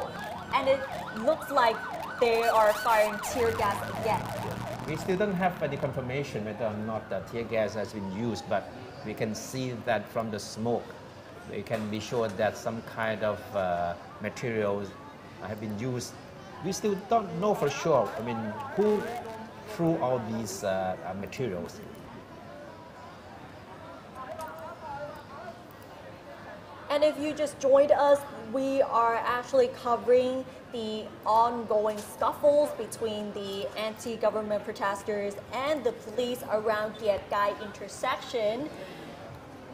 and it looks like they are firing tear gas again. We still don't have any confirmation whether or not tear gas has been used, but we can see that from the smoke, we can be sure that some kind of materials have been used. We still don't know for sure, who threw all these materials. And if you just joined us, we are actually covering the ongoing scuffles between the anti-government protesters and the police around Kiat Gai intersection,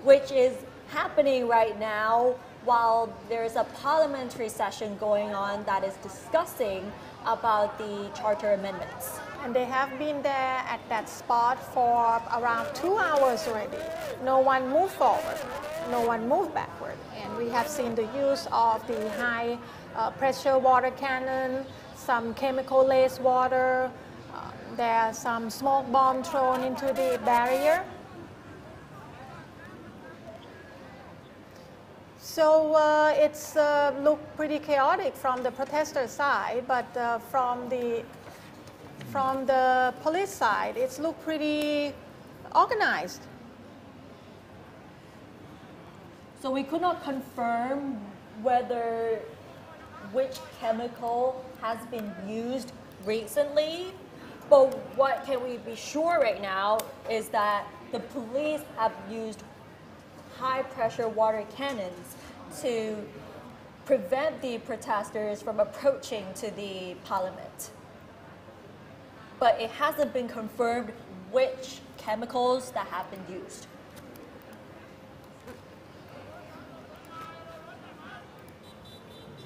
which is happening right now while there's a parliamentary session going on that is discussing about the charter amendments. And they have been there at that spot for around 2 hours already. No one moved forward, no one moved backward. And we have seen the use of the high pressure water cannon, some chemical-laced water. There are some smoke bombs thrown into the barrier. So it's looked pretty chaotic from the protester side, but from the from the police side, it's looked pretty organized. So we could not confirm whether which chemical has been used recently, but what can we be sure right now is that the police have used high pressure water cannons to prevent the protesters from approaching to the parliament. But it hasn't been confirmed which chemicals that have been used.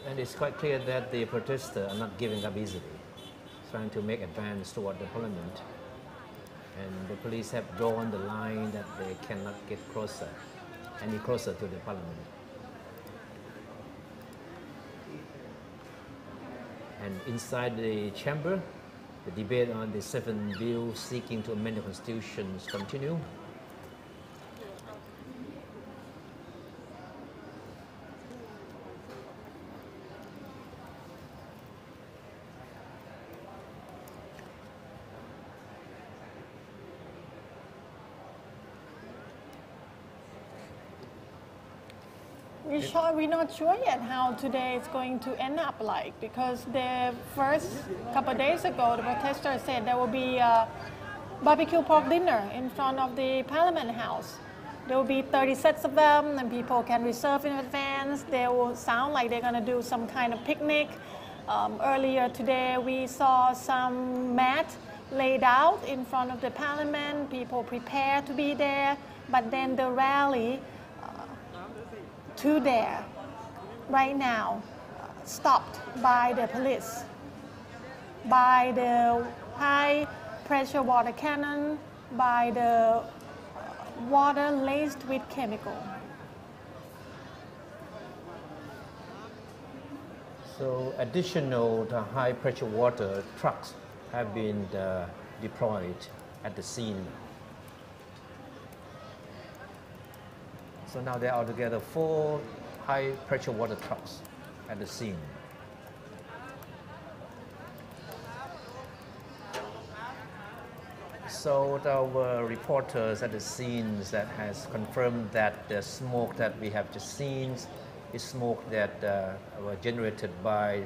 And it's quite clear that the protesters are not giving up easily, trying to make advance toward the parliament. And the police have drawn the line that they cannot get any closer to the parliament. And inside the chamber, the debate on the 7 bills seeking to amend the constitution continue. We're not sure yet how today is going to end up like, because the first couple of days ago, the protesters said there will be a barbecue pork dinner in front of the Parliament House. There will be 30 sets of them, and people can reserve in advance. They will sound like they're going to do some kind of picnic. Earlier today, we saw some mat laid out in front of the Parliament. People prepare to be there, but then the rally to there right now stopped by the police, by the high pressure water cannon, by the water laced with chemical. So additional high pressure water trucks have been deployed at the scene. So now there are altogether 4 high pressure water trucks at the scene. So our reporters at the scenes that has confirmed that the smoke that we have just seen is smoke that were generated by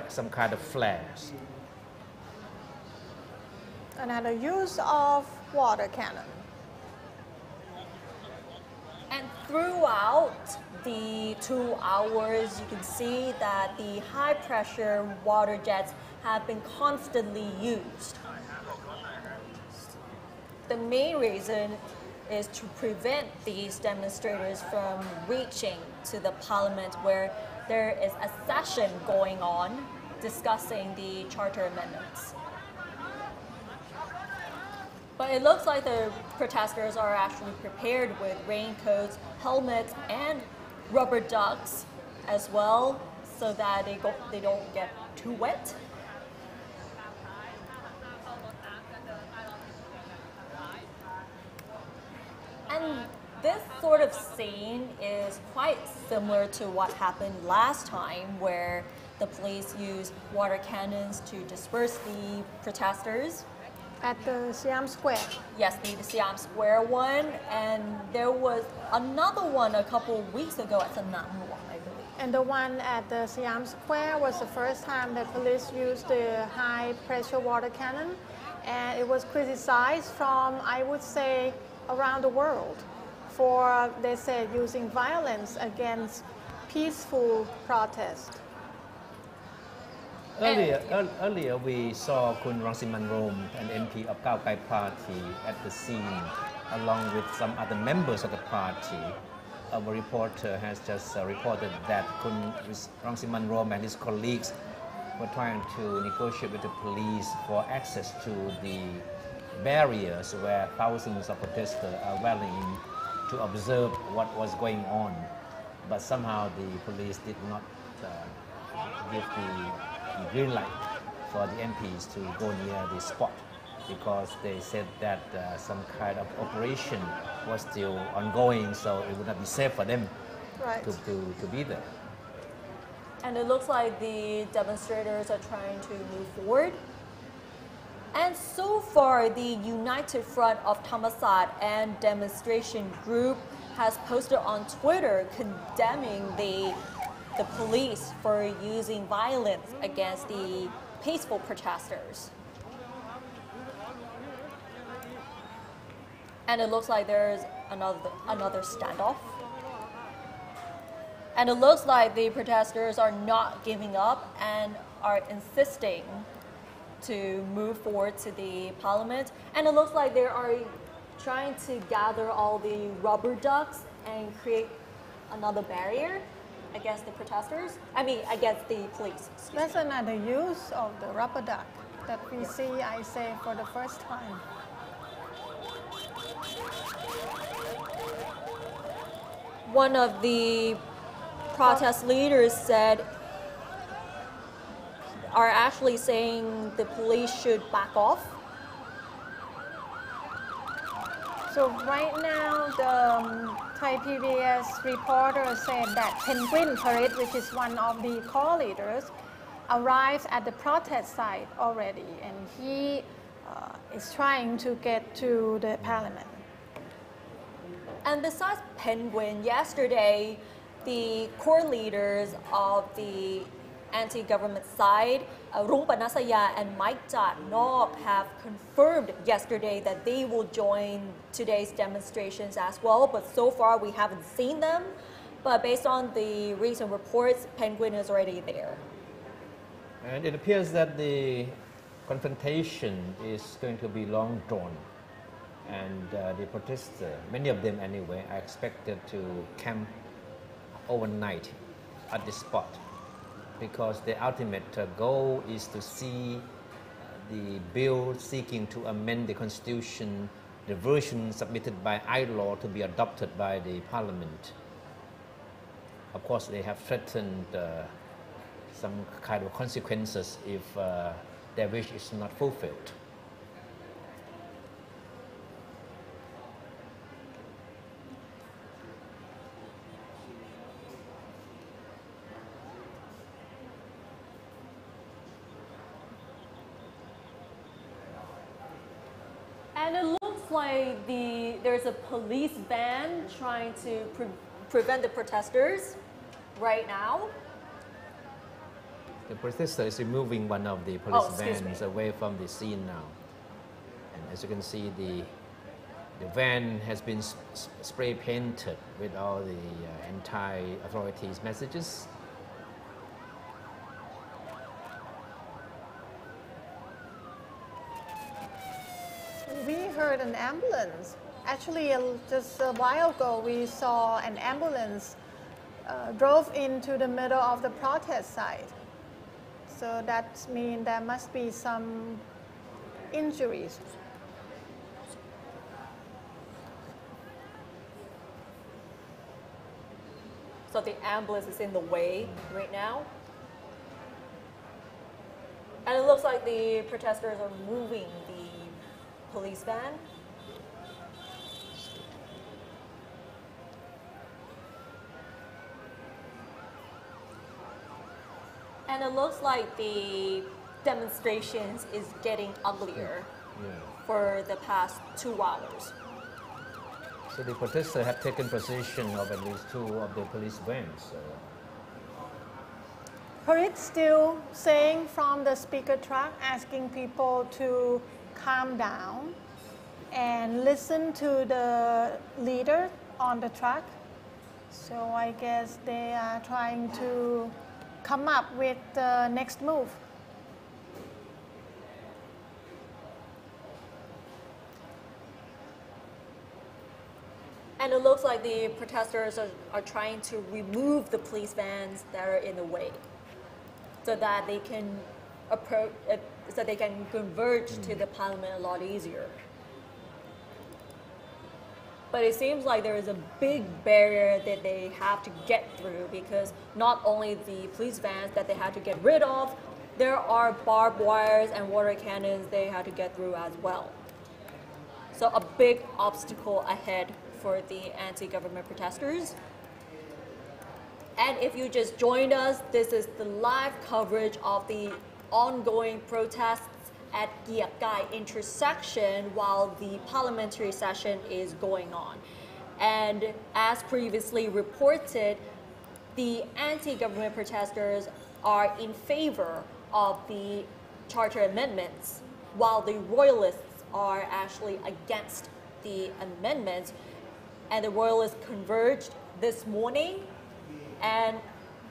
some kind of flares. Another use of water cannon. And throughout the 2 hours, you can see that the high pressure water jets have been constantly used. The main reason is to prevent these demonstrators from reaching to the parliament, where there is a session going on discussing the charter amendments. But it looks like the protesters are actually prepared with raincoats, helmets, and rubber ducks as well, so that they don't get too wet. And this sort of scene is quite similar to what happened last time, where the police used water cannons to disperse the protesters. At the Siam Square. Yes, the Siam Square one, and there was another one a couple weeks ago at Sanam Luang, I believe. And the one at the Siam Square was the first time that police used the high pressure water cannon, and it was criticized from, I would say, around the world for, they said, using violence against peaceful protest. Earlier we saw Kun Rangsiman Rome, an MP of Khao Kai Party, at the scene, along with some other members of the party. Our reporter has just reported that Kun Rangsiman Rome and his colleagues were trying to negotiate with the police for access to the barriers where thousands of protesters are rallying to observe what was going on. But somehow the police did not give the green light for the MPs to go near the spot, because they said that some kind of operation was still ongoing, so it would not be safe for them to be there. And it looks like the demonstrators are trying to move forward. And so far, the United Front of Thammasat and Demonstration Group has posted on Twitter condemning the police for using violence against the peaceful protesters. And it looks like there's another standoff. And it looks like the protesters are not giving up and are insisting to move forward to the parliament. And it looks like they are trying to gather all the rubber ducks and create another barrier against the protesters. Against the police. That's another use of the rubber duck that we see, I say, for the first time. One of the protest leaders are actually saying the police should back off. So right now, the Thai PBS reporter said that Penguin Parade, which is one of the call leaders, arrived at the protest site already, and he is trying to get to the parliament. And besides Penguin, yesterday, the core leaders of the anti-government side, Rung Panasaya and Mike Jat Nok, have confirmed yesterday that they will join today's demonstrations as well. But so far, we haven't seen them. But based on the recent reports, Penguin is already there. And it appears that the confrontation is going to be long drawn. And the protesters, many of them anyway, are expected to camp overnight at the spot, because the ultimate goal is to see the bill seeking to amend the constitution, the version submitted by ILO, to be adopted by the parliament. Of course, they have threatened some kind of consequences if their wish is not fulfilled. And it looks like there's a police van trying to prevent the protesters right now. The protester is removing one of the police vans away from the scene now. And as you can see, the van has been spray painted with all the anti-authorities messages. We heard an ambulance. Actually, just a while ago, we saw an ambulance drove into the middle of the protest site. So that means there must be some injuries. So the ambulance is in the way right now. And it looks like the protesters are moving the police van. And it looks like the demonstrations is getting uglier for the past 2 hours. So the protesters have taken possession of at least 2 of the police vans. Parit still saying from the speaker truck, asking people to calm down and listen to the leader on the truck. So I guess they are trying to come up with the next move. And it looks like the protesters are trying to remove the police vans that are in the way, so that they can approach, so they can converge to the parliament a lot easier. But it seems like there is a big barrier that they have to get through, because not only the police vans that they had to get rid of, there are barbed wires and water cannons they had to get through as well. So a big obstacle ahead for the anti-government protesters. And if you just joined us, this is the live coverage of the ongoing protests at Giakai intersection while the parliamentary session is going on. And as previously reported, the anti-government protesters are in favor of the charter amendments, while the royalists are actually against the amendments. And the royalists converged this morning, and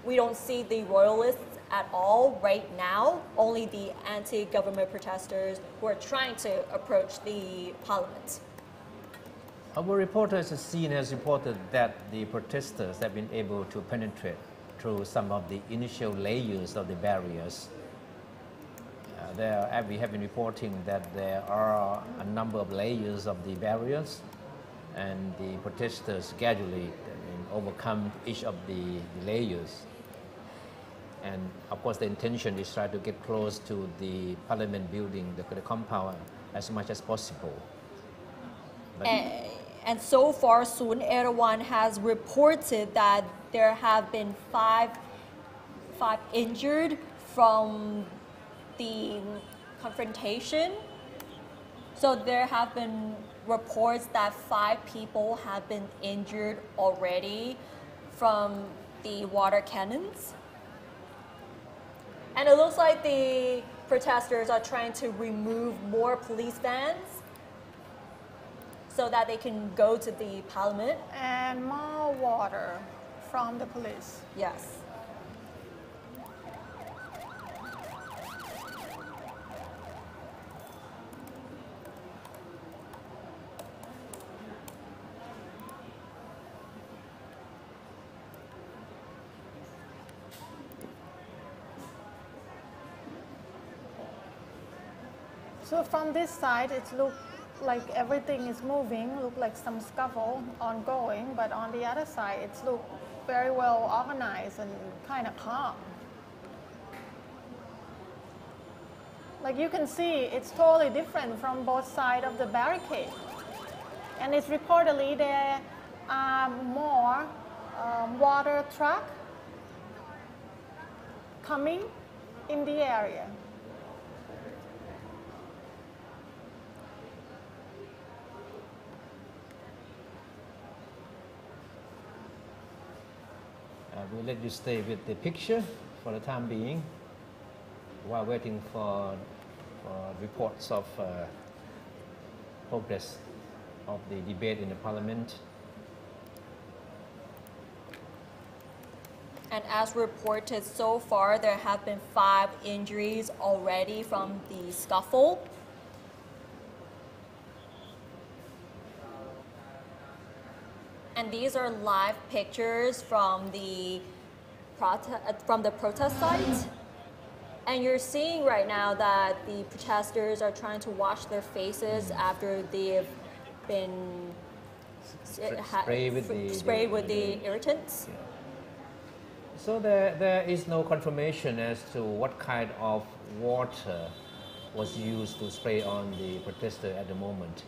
we don't see the royalists at all right now, only the anti-government protesters who are trying to approach the parliament. Our reporters have seen has reported that the protesters have been able to penetrate through some of the initial layers of the barriers. We have been reporting that there are a number of layers of the barriers, and the protesters gradually overcome each of the layers. And of course, the intention is try to get close to the parliament building, the compound, as much as possible. And so far, Sun Erdogan has reported that there have been five injured from the confrontation. So there have been reports that 5 people have been injured already from the water cannons. And it looks like the protesters are trying to remove more police vans so that they can go to the parliament. And more water from the police. Yes. So from this side, it looks like everything is moving, look like some scuffle ongoing, but on the other side, it looks very well organized and kind of calm. Like you can see, it's totally different from both sides of the barricade. And it's reportedly there are more water truck coming in the area. We'll let you stay with the picture for the time being while waiting for reports of progress of the debate in the parliament. And as reported so far, there have been 5 injuries already from the scuffle. And these are live pictures from the protest site. And you're seeing right now that the protesters are trying to wash their faces after they've been sprayed with the irritants. Yeah. So there is no confirmation as to what kind of water was used to spray on the protester at the moment.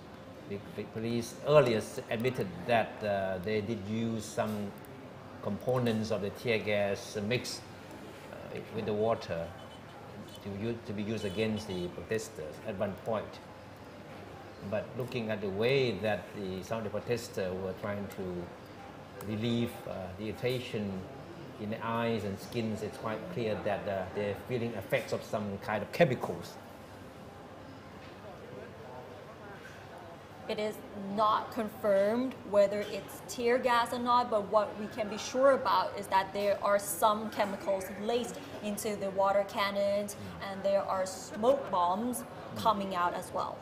The police earlier admitted that they did use some components of the tear gas mixed with the water to be used against the protesters at one point. But looking at the way that some of the protesters were trying to relieve the irritation in the eyes and skins, it's quite clear that they're feeling effects of some kind of chemicals. It is not confirmed whether it's tear gas or not, but what we can be sure about is that there are some chemicals laced into the water cannons, and there are smoke bombs coming out as well.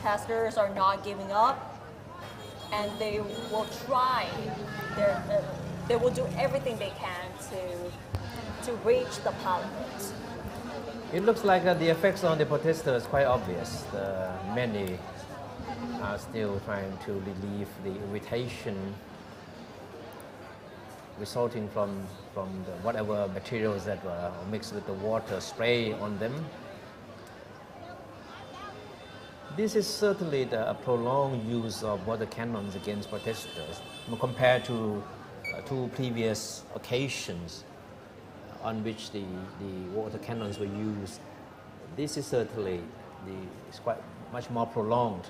protesters are not giving up, and they will try. They will do everything they can to reach the parliament. It looks like the effects on the protesters are quite obvious. Many are still trying to relieve the irritation resulting from whatever materials that were mixed with the water spray on them. This is certainly a prolonged use of water cannons against protesters compared to two previous occasions on which the water cannons were used. This is certainly it's quite much more prolonged.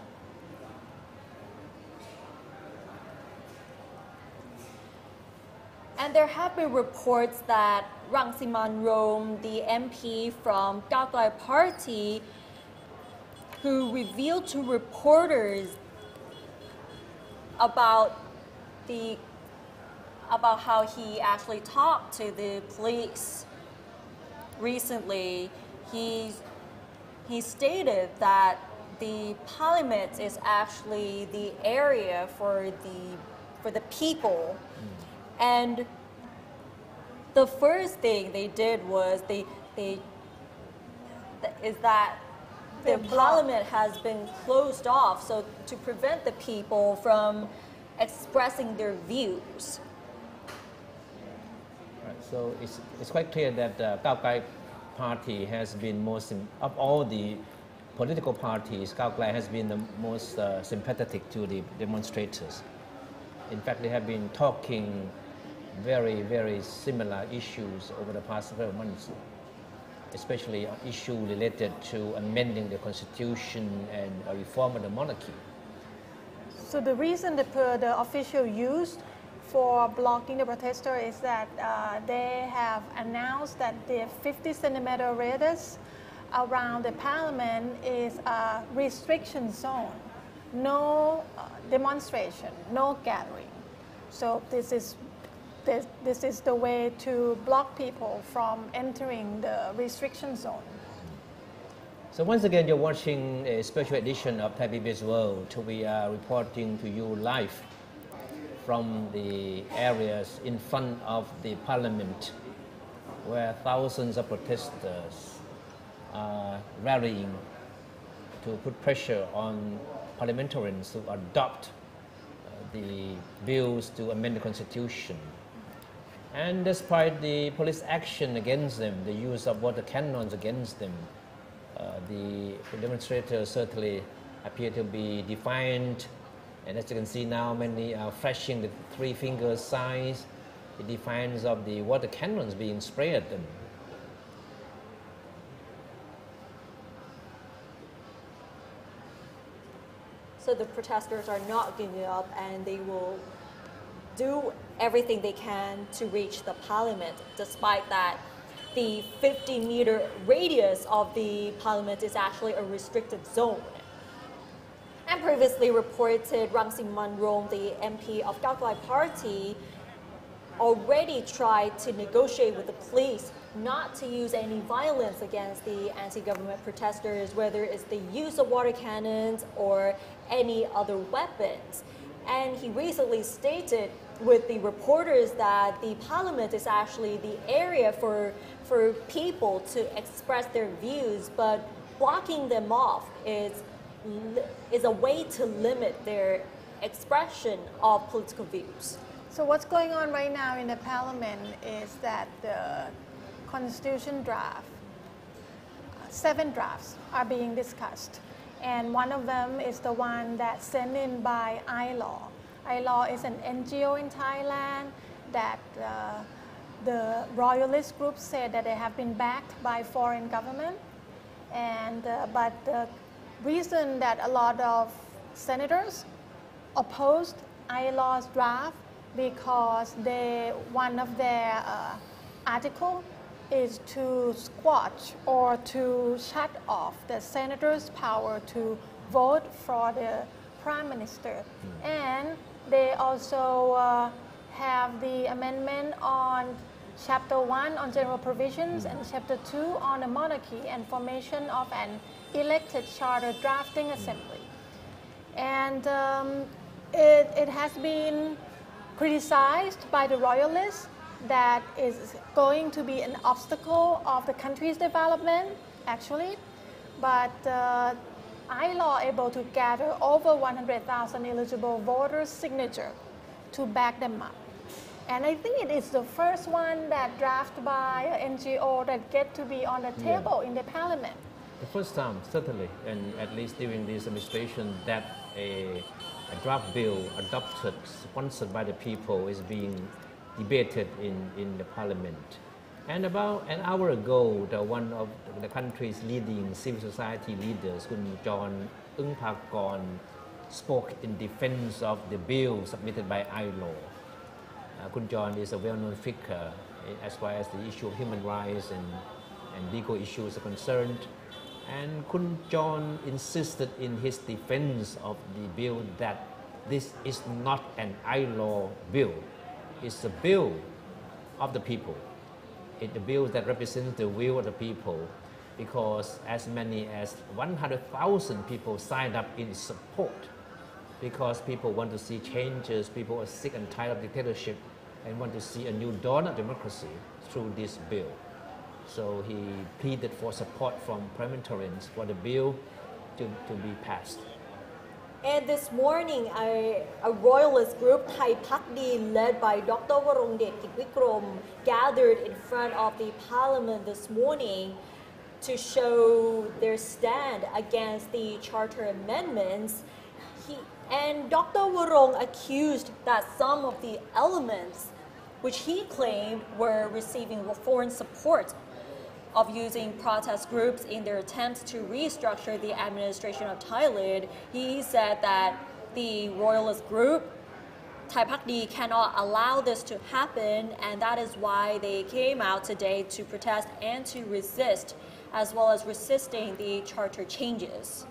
And there have been reports that Rangsiman the MP from Cao Kai Party, who revealed to reporters about how he actually talked to the police recently, he stated that the parliament is actually the area for the people. And the first thing they did was the parliament has been closed off, so to prevent the people from expressing their views. Right, so it's quite clear that the Cao Kai Party has been of all the political parties, Cao Kai has been the most sympathetic to the demonstrators. In fact, they have been talking very, very similar issues over the past several months, especially an issue related to amending the constitution and a reform of the monarchy. So the reason the official used for blocking the protester is that they have announced that the 50-centimeter radius around the parliament is a restriction zone. No demonstration, no gathering. So this is the way to block people from entering the restriction zone. So once again, you're watching a special edition of Thai PBS World. We are reporting to you live from the areas in front of the parliament, where thousands of protesters are rallying to put pressure on parliamentarians to adopt the bills to amend the constitution. And despite the police action against them, the use of water cannons against them, the demonstrators certainly appear to be defiant. And as you can see now, many are flashing the three-finger signs, the defiance of the water cannons being sprayed at them. So the protesters are not giving up, and they will do everything they can to reach the parliament, despite that the 50-meter radius of the parliament is actually a restricted zone. And previously reported, Rangsiman the MP of Cao Kai Party, already tried to negotiate with the police not to use any violence against the anti-government protesters, whether it's the use of water cannons or any other weapons. And he recently stated with the reporters that the parliament is actually the area for people to express their views, but blocking them off is a way to limit their expression of political views. So what's going on right now in the parliament is that the constitution draft, 7 drafts are being discussed. And one of them is the one that's sent in by iLaw. iLaw is an NGO in Thailand that the royalist group said that they have been backed by foreign government. And, but the reason that a lot of senators opposed iLaw's draft because one of their article is to squash or to shut off the senator's power to vote for the prime minister. And they also have the amendment on Chapter 1 on general provisions and Chapter 2 on the monarchy and formation of an elected charter drafting assembly. And it has been criticized by the royalists that is going to be an obstacle of the country's development, actually. But ILO able to gather over 100,000 eligible voters' signature to back them up. And I think it is the first one that drafted by an NGO that get to be on the table in the parliament. The first time, certainly, and at least during this administration, that a draft bill adopted, sponsored by the people, is being debated in the parliament. And about an hour ago, one of the country's leading civil society leaders, Kun John Eungpakon, spoke in defense of the bill submitted by ILO. Kun John is a well-known figure as far as the issue of human rights and legal issues are concerned. And Kun John insisted in his defense of the bill that this is not an ILO bill. It's a bill of the people. It's a bill that represents the will of the people, because as many as 100,000 people signed up in support, because people want to see changes, people are sick and tired of dictatorship and want to see a new dawn of democracy through this bill. So he pleaded for support from parliamentarians for the bill to be passed. And this morning, a royalist group, Thai Pakdi, led by Dr. Warongdet Kitwikrom, gathered in front of the parliament this morning to show their stand against the charter amendments. And Dr. Warong accused that some of the elements which he claimed were receiving foreign support of using protest groups in their attempts to restructure the administration of Thailand. He said that the royalist group, Thai Pakdi, cannot allow this to happen, and that is why they came out today to protest and to resist, as well as resisting the charter changes.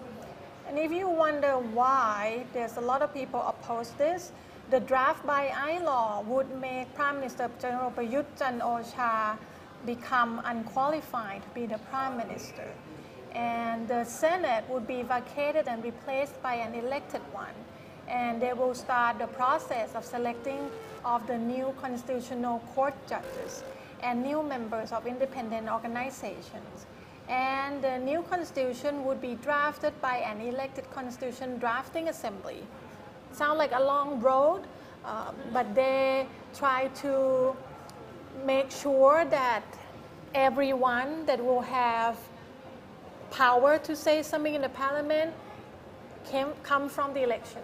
And if you wonder why there's a lot of people oppose this, the draft by ILO would make Prime Minister General Prayut Chan-o-cha become unqualified to be the Prime Minister. And the Senate would be vacated and replaced by an elected one. And they will start the process of selecting of the new Constitutional Court judges and new members of independent organizations. And the new constitution would be drafted by an elected constitution drafting assembly. Sounds like a long road, but they try to make sure that everyone that will have power to say something in the parliament come from the election.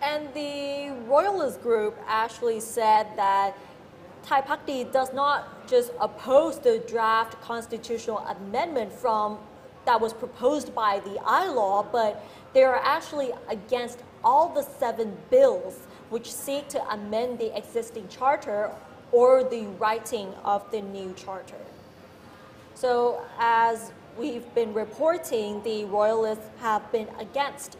And the royalist group actually said that Thai Pakdi does not just oppose the draft constitutional amendment that was proposed by the ILO, but they are actually against all the 7 bills which seek to amend the existing charter or the writing of the new charter. So as we've been reporting, the royalists have been against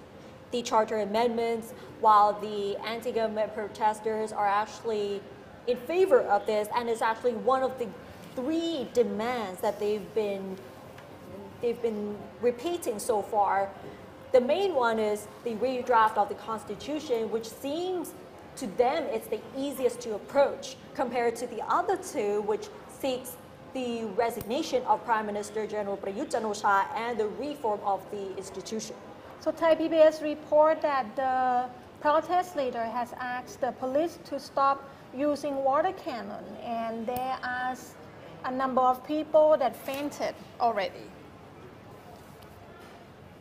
the charter amendments, while the anti-government protesters are actually in favor of this, and it's actually one of the 3 demands that they've been repeating so far. The main one is the redraft of the Constitution, which seems to them it's the easiest to approach compared to the other 2, which seeks the resignation of Prime Minister General Prayut Chan-o-cha and the reform of the institution. So Thai PBS report that the protest leader has asked the police to stop using water cannon, and there are a number of people that fainted already.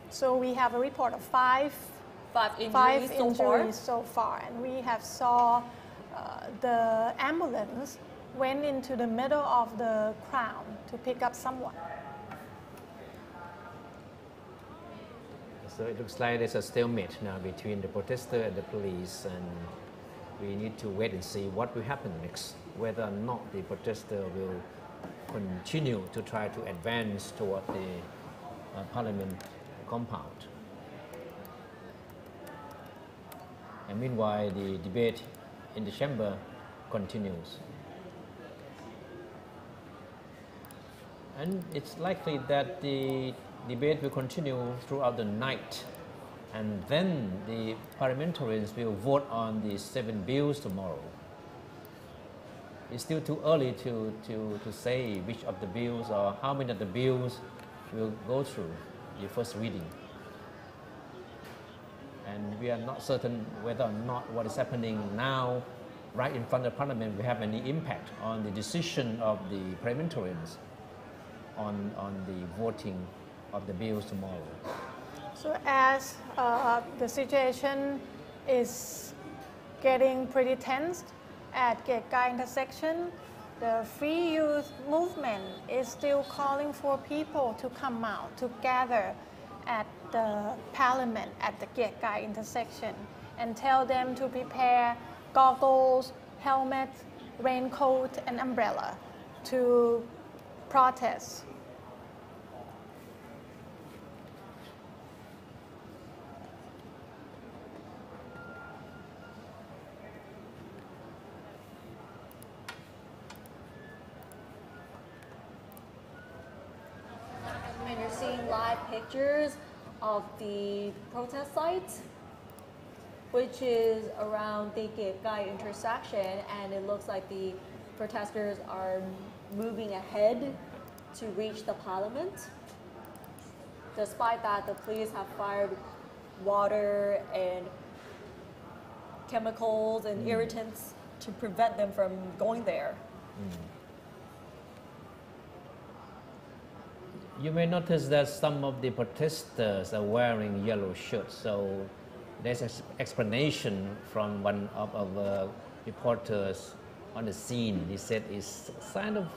So we have a report of 5 injuries so far, and we have saw the ambulance went into the middle of the crowd to pick up someone. So it looks like there's a stalemate now between the protester and the police, and we need to wait and see what will happen next, whether or not the protester will continue to try to advance toward the parliament compound. And meanwhile, the debate in the chamber continues. And it's likely that the debate will continue throughout the night And then the parliamentarians will vote on the 7 bills tomorrow. It's still too early to say which of the bills or how many of the bills will go through the first reading. And we are not certain whether or not what is happening now right in front of Parliament will have any impact on the decision of the parliamentarians on the voting of the bills tomorrow. So as the situation is getting pretty tense at Gekai intersection, the Free Youth movement is still calling for people to come out, to gather at the parliament at the Gekai intersection and tell them to prepare goggles, helmets, raincoat, and umbrella to protest. And you're seeing live pictures of the protest site, which is around the Gekai intersection, and it looks like the protesters are moving ahead to reach the parliament. Despite that, the police have fired water and chemicals and irritants to prevent them from going there. You may notice that some of the protesters are wearing yellow shirts. So there's an explanation from one of our reporters on the scene. He said it's kind of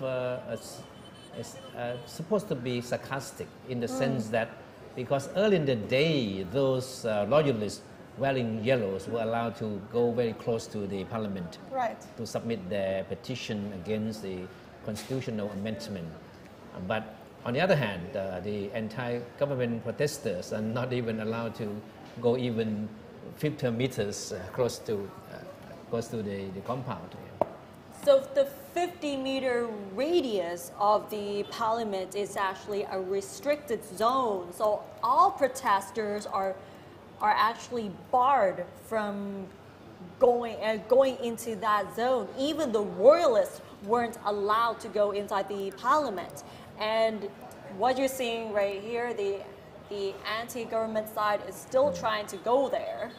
supposed to be sarcastic in the sense that because early in the day, those loyalists wearing yellows were allowed to go very close to the parliament to submit their petition against the constitutional amendment. But on the other hand, the anti-government protesters are not even allowed to go even 50 meters close to the compound. So the 50-meter radius of the parliament is actually a restricted zone. So all protesters are actually barred from going into that zone. Even the royalists weren't allowed to go inside the parliament. And what you're seeing right here, the anti-government side is still trying to go there.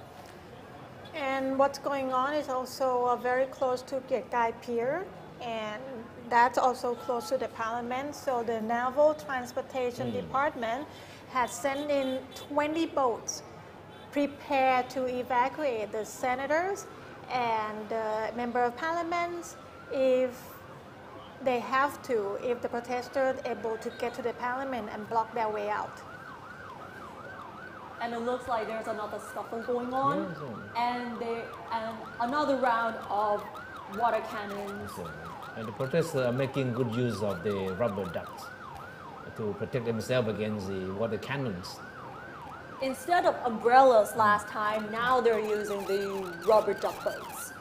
And what's going on is also very close to Gekai Pier, and that's also close to the parliament. So the Naval Transportation Department has sent in 20 boats prepared to evacuate the senators and member of parliament if they have to, if the protesters are able to get to the parliament and block their way out. And it looks like there's another scuffle going on, and another round of water cannons. And the protesters are making good use of the rubber ducks to protect themselves against the water cannons. Instead of umbrellas last time, now they're using the rubber duck boats.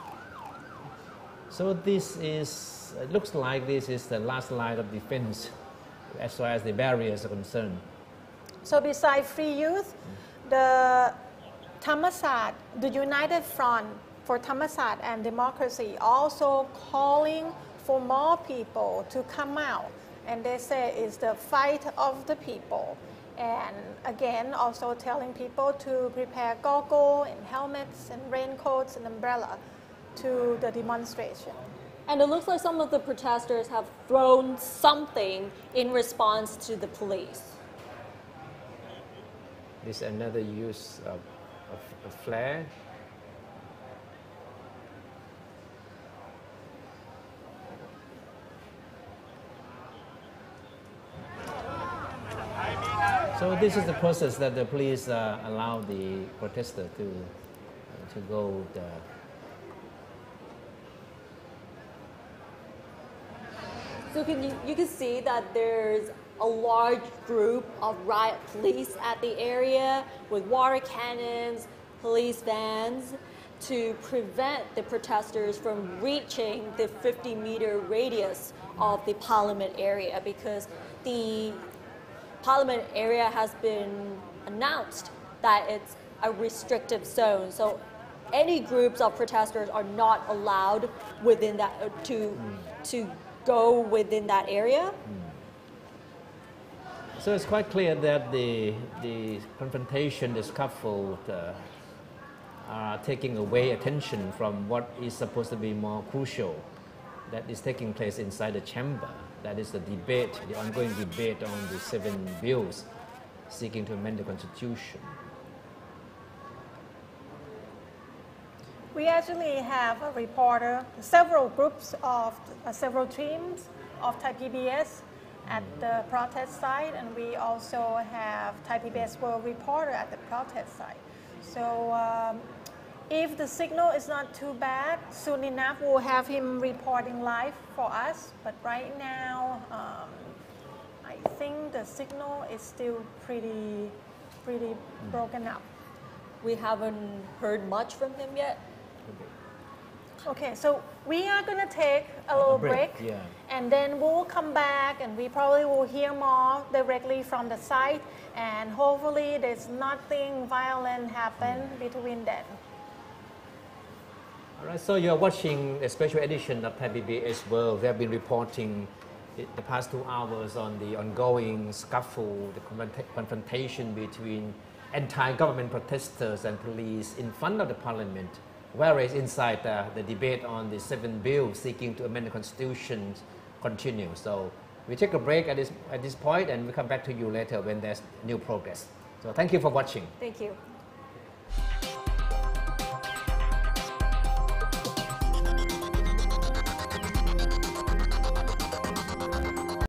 So this is, it looks like this is the last line of defense as far as the barriers are concerned. So besides Free Youth, the Thammasat, the United Front for Thammasat and Democracy, also calling for more people to come out. And they say it's the fight of the people. And again, also telling people to prepare goggles and helmets and raincoats and umbrella to the demonstration. And it looks like some of the protesters have thrown something in response to the police. This is another use of a flare. So this is the process that the police allow the protester to go. So you can see that there's a large group of riot police at the area with water cannons, police vans to prevent the protesters from reaching the 50-meter radius of the parliament area, because the parliament area has been announced that it's a restrictive zone. So any groups of protesters are not allowed within that to go within that area. So it's quite clear that the confrontation, the scuffle, are taking away attention from what is supposed to be more crucial, that is taking place inside the chamber. That is the debate, the ongoing debate on the 7 bills seeking to amend the Constitution. We actually have a reporter, several groups of several teams of Thai PBS at the protest site, and we also have Thai PBS World reporter at the protest site. So if the signal is not too bad, soon enough we'll have him reporting live for us. But right now, I think the signal is still pretty broken up. We haven't heard much from him yet. Okay, so we are going to take a little break, yeah. And then we'll come back and we probably will hear more directly from the site, and hopefully there's nothing violent happen between them. All right, so you're watching a special edition of Thai PBS World. They have been reporting the past 2 hours on the ongoing scuffle, the confrontation between anti-government protesters and police in front of the parliament, whereas inside the debate on the 7 bills seeking to amend the Constitution continues. So we take a break at this point, and we come back to you later when there's new progress. So thank you for watching. Thank you.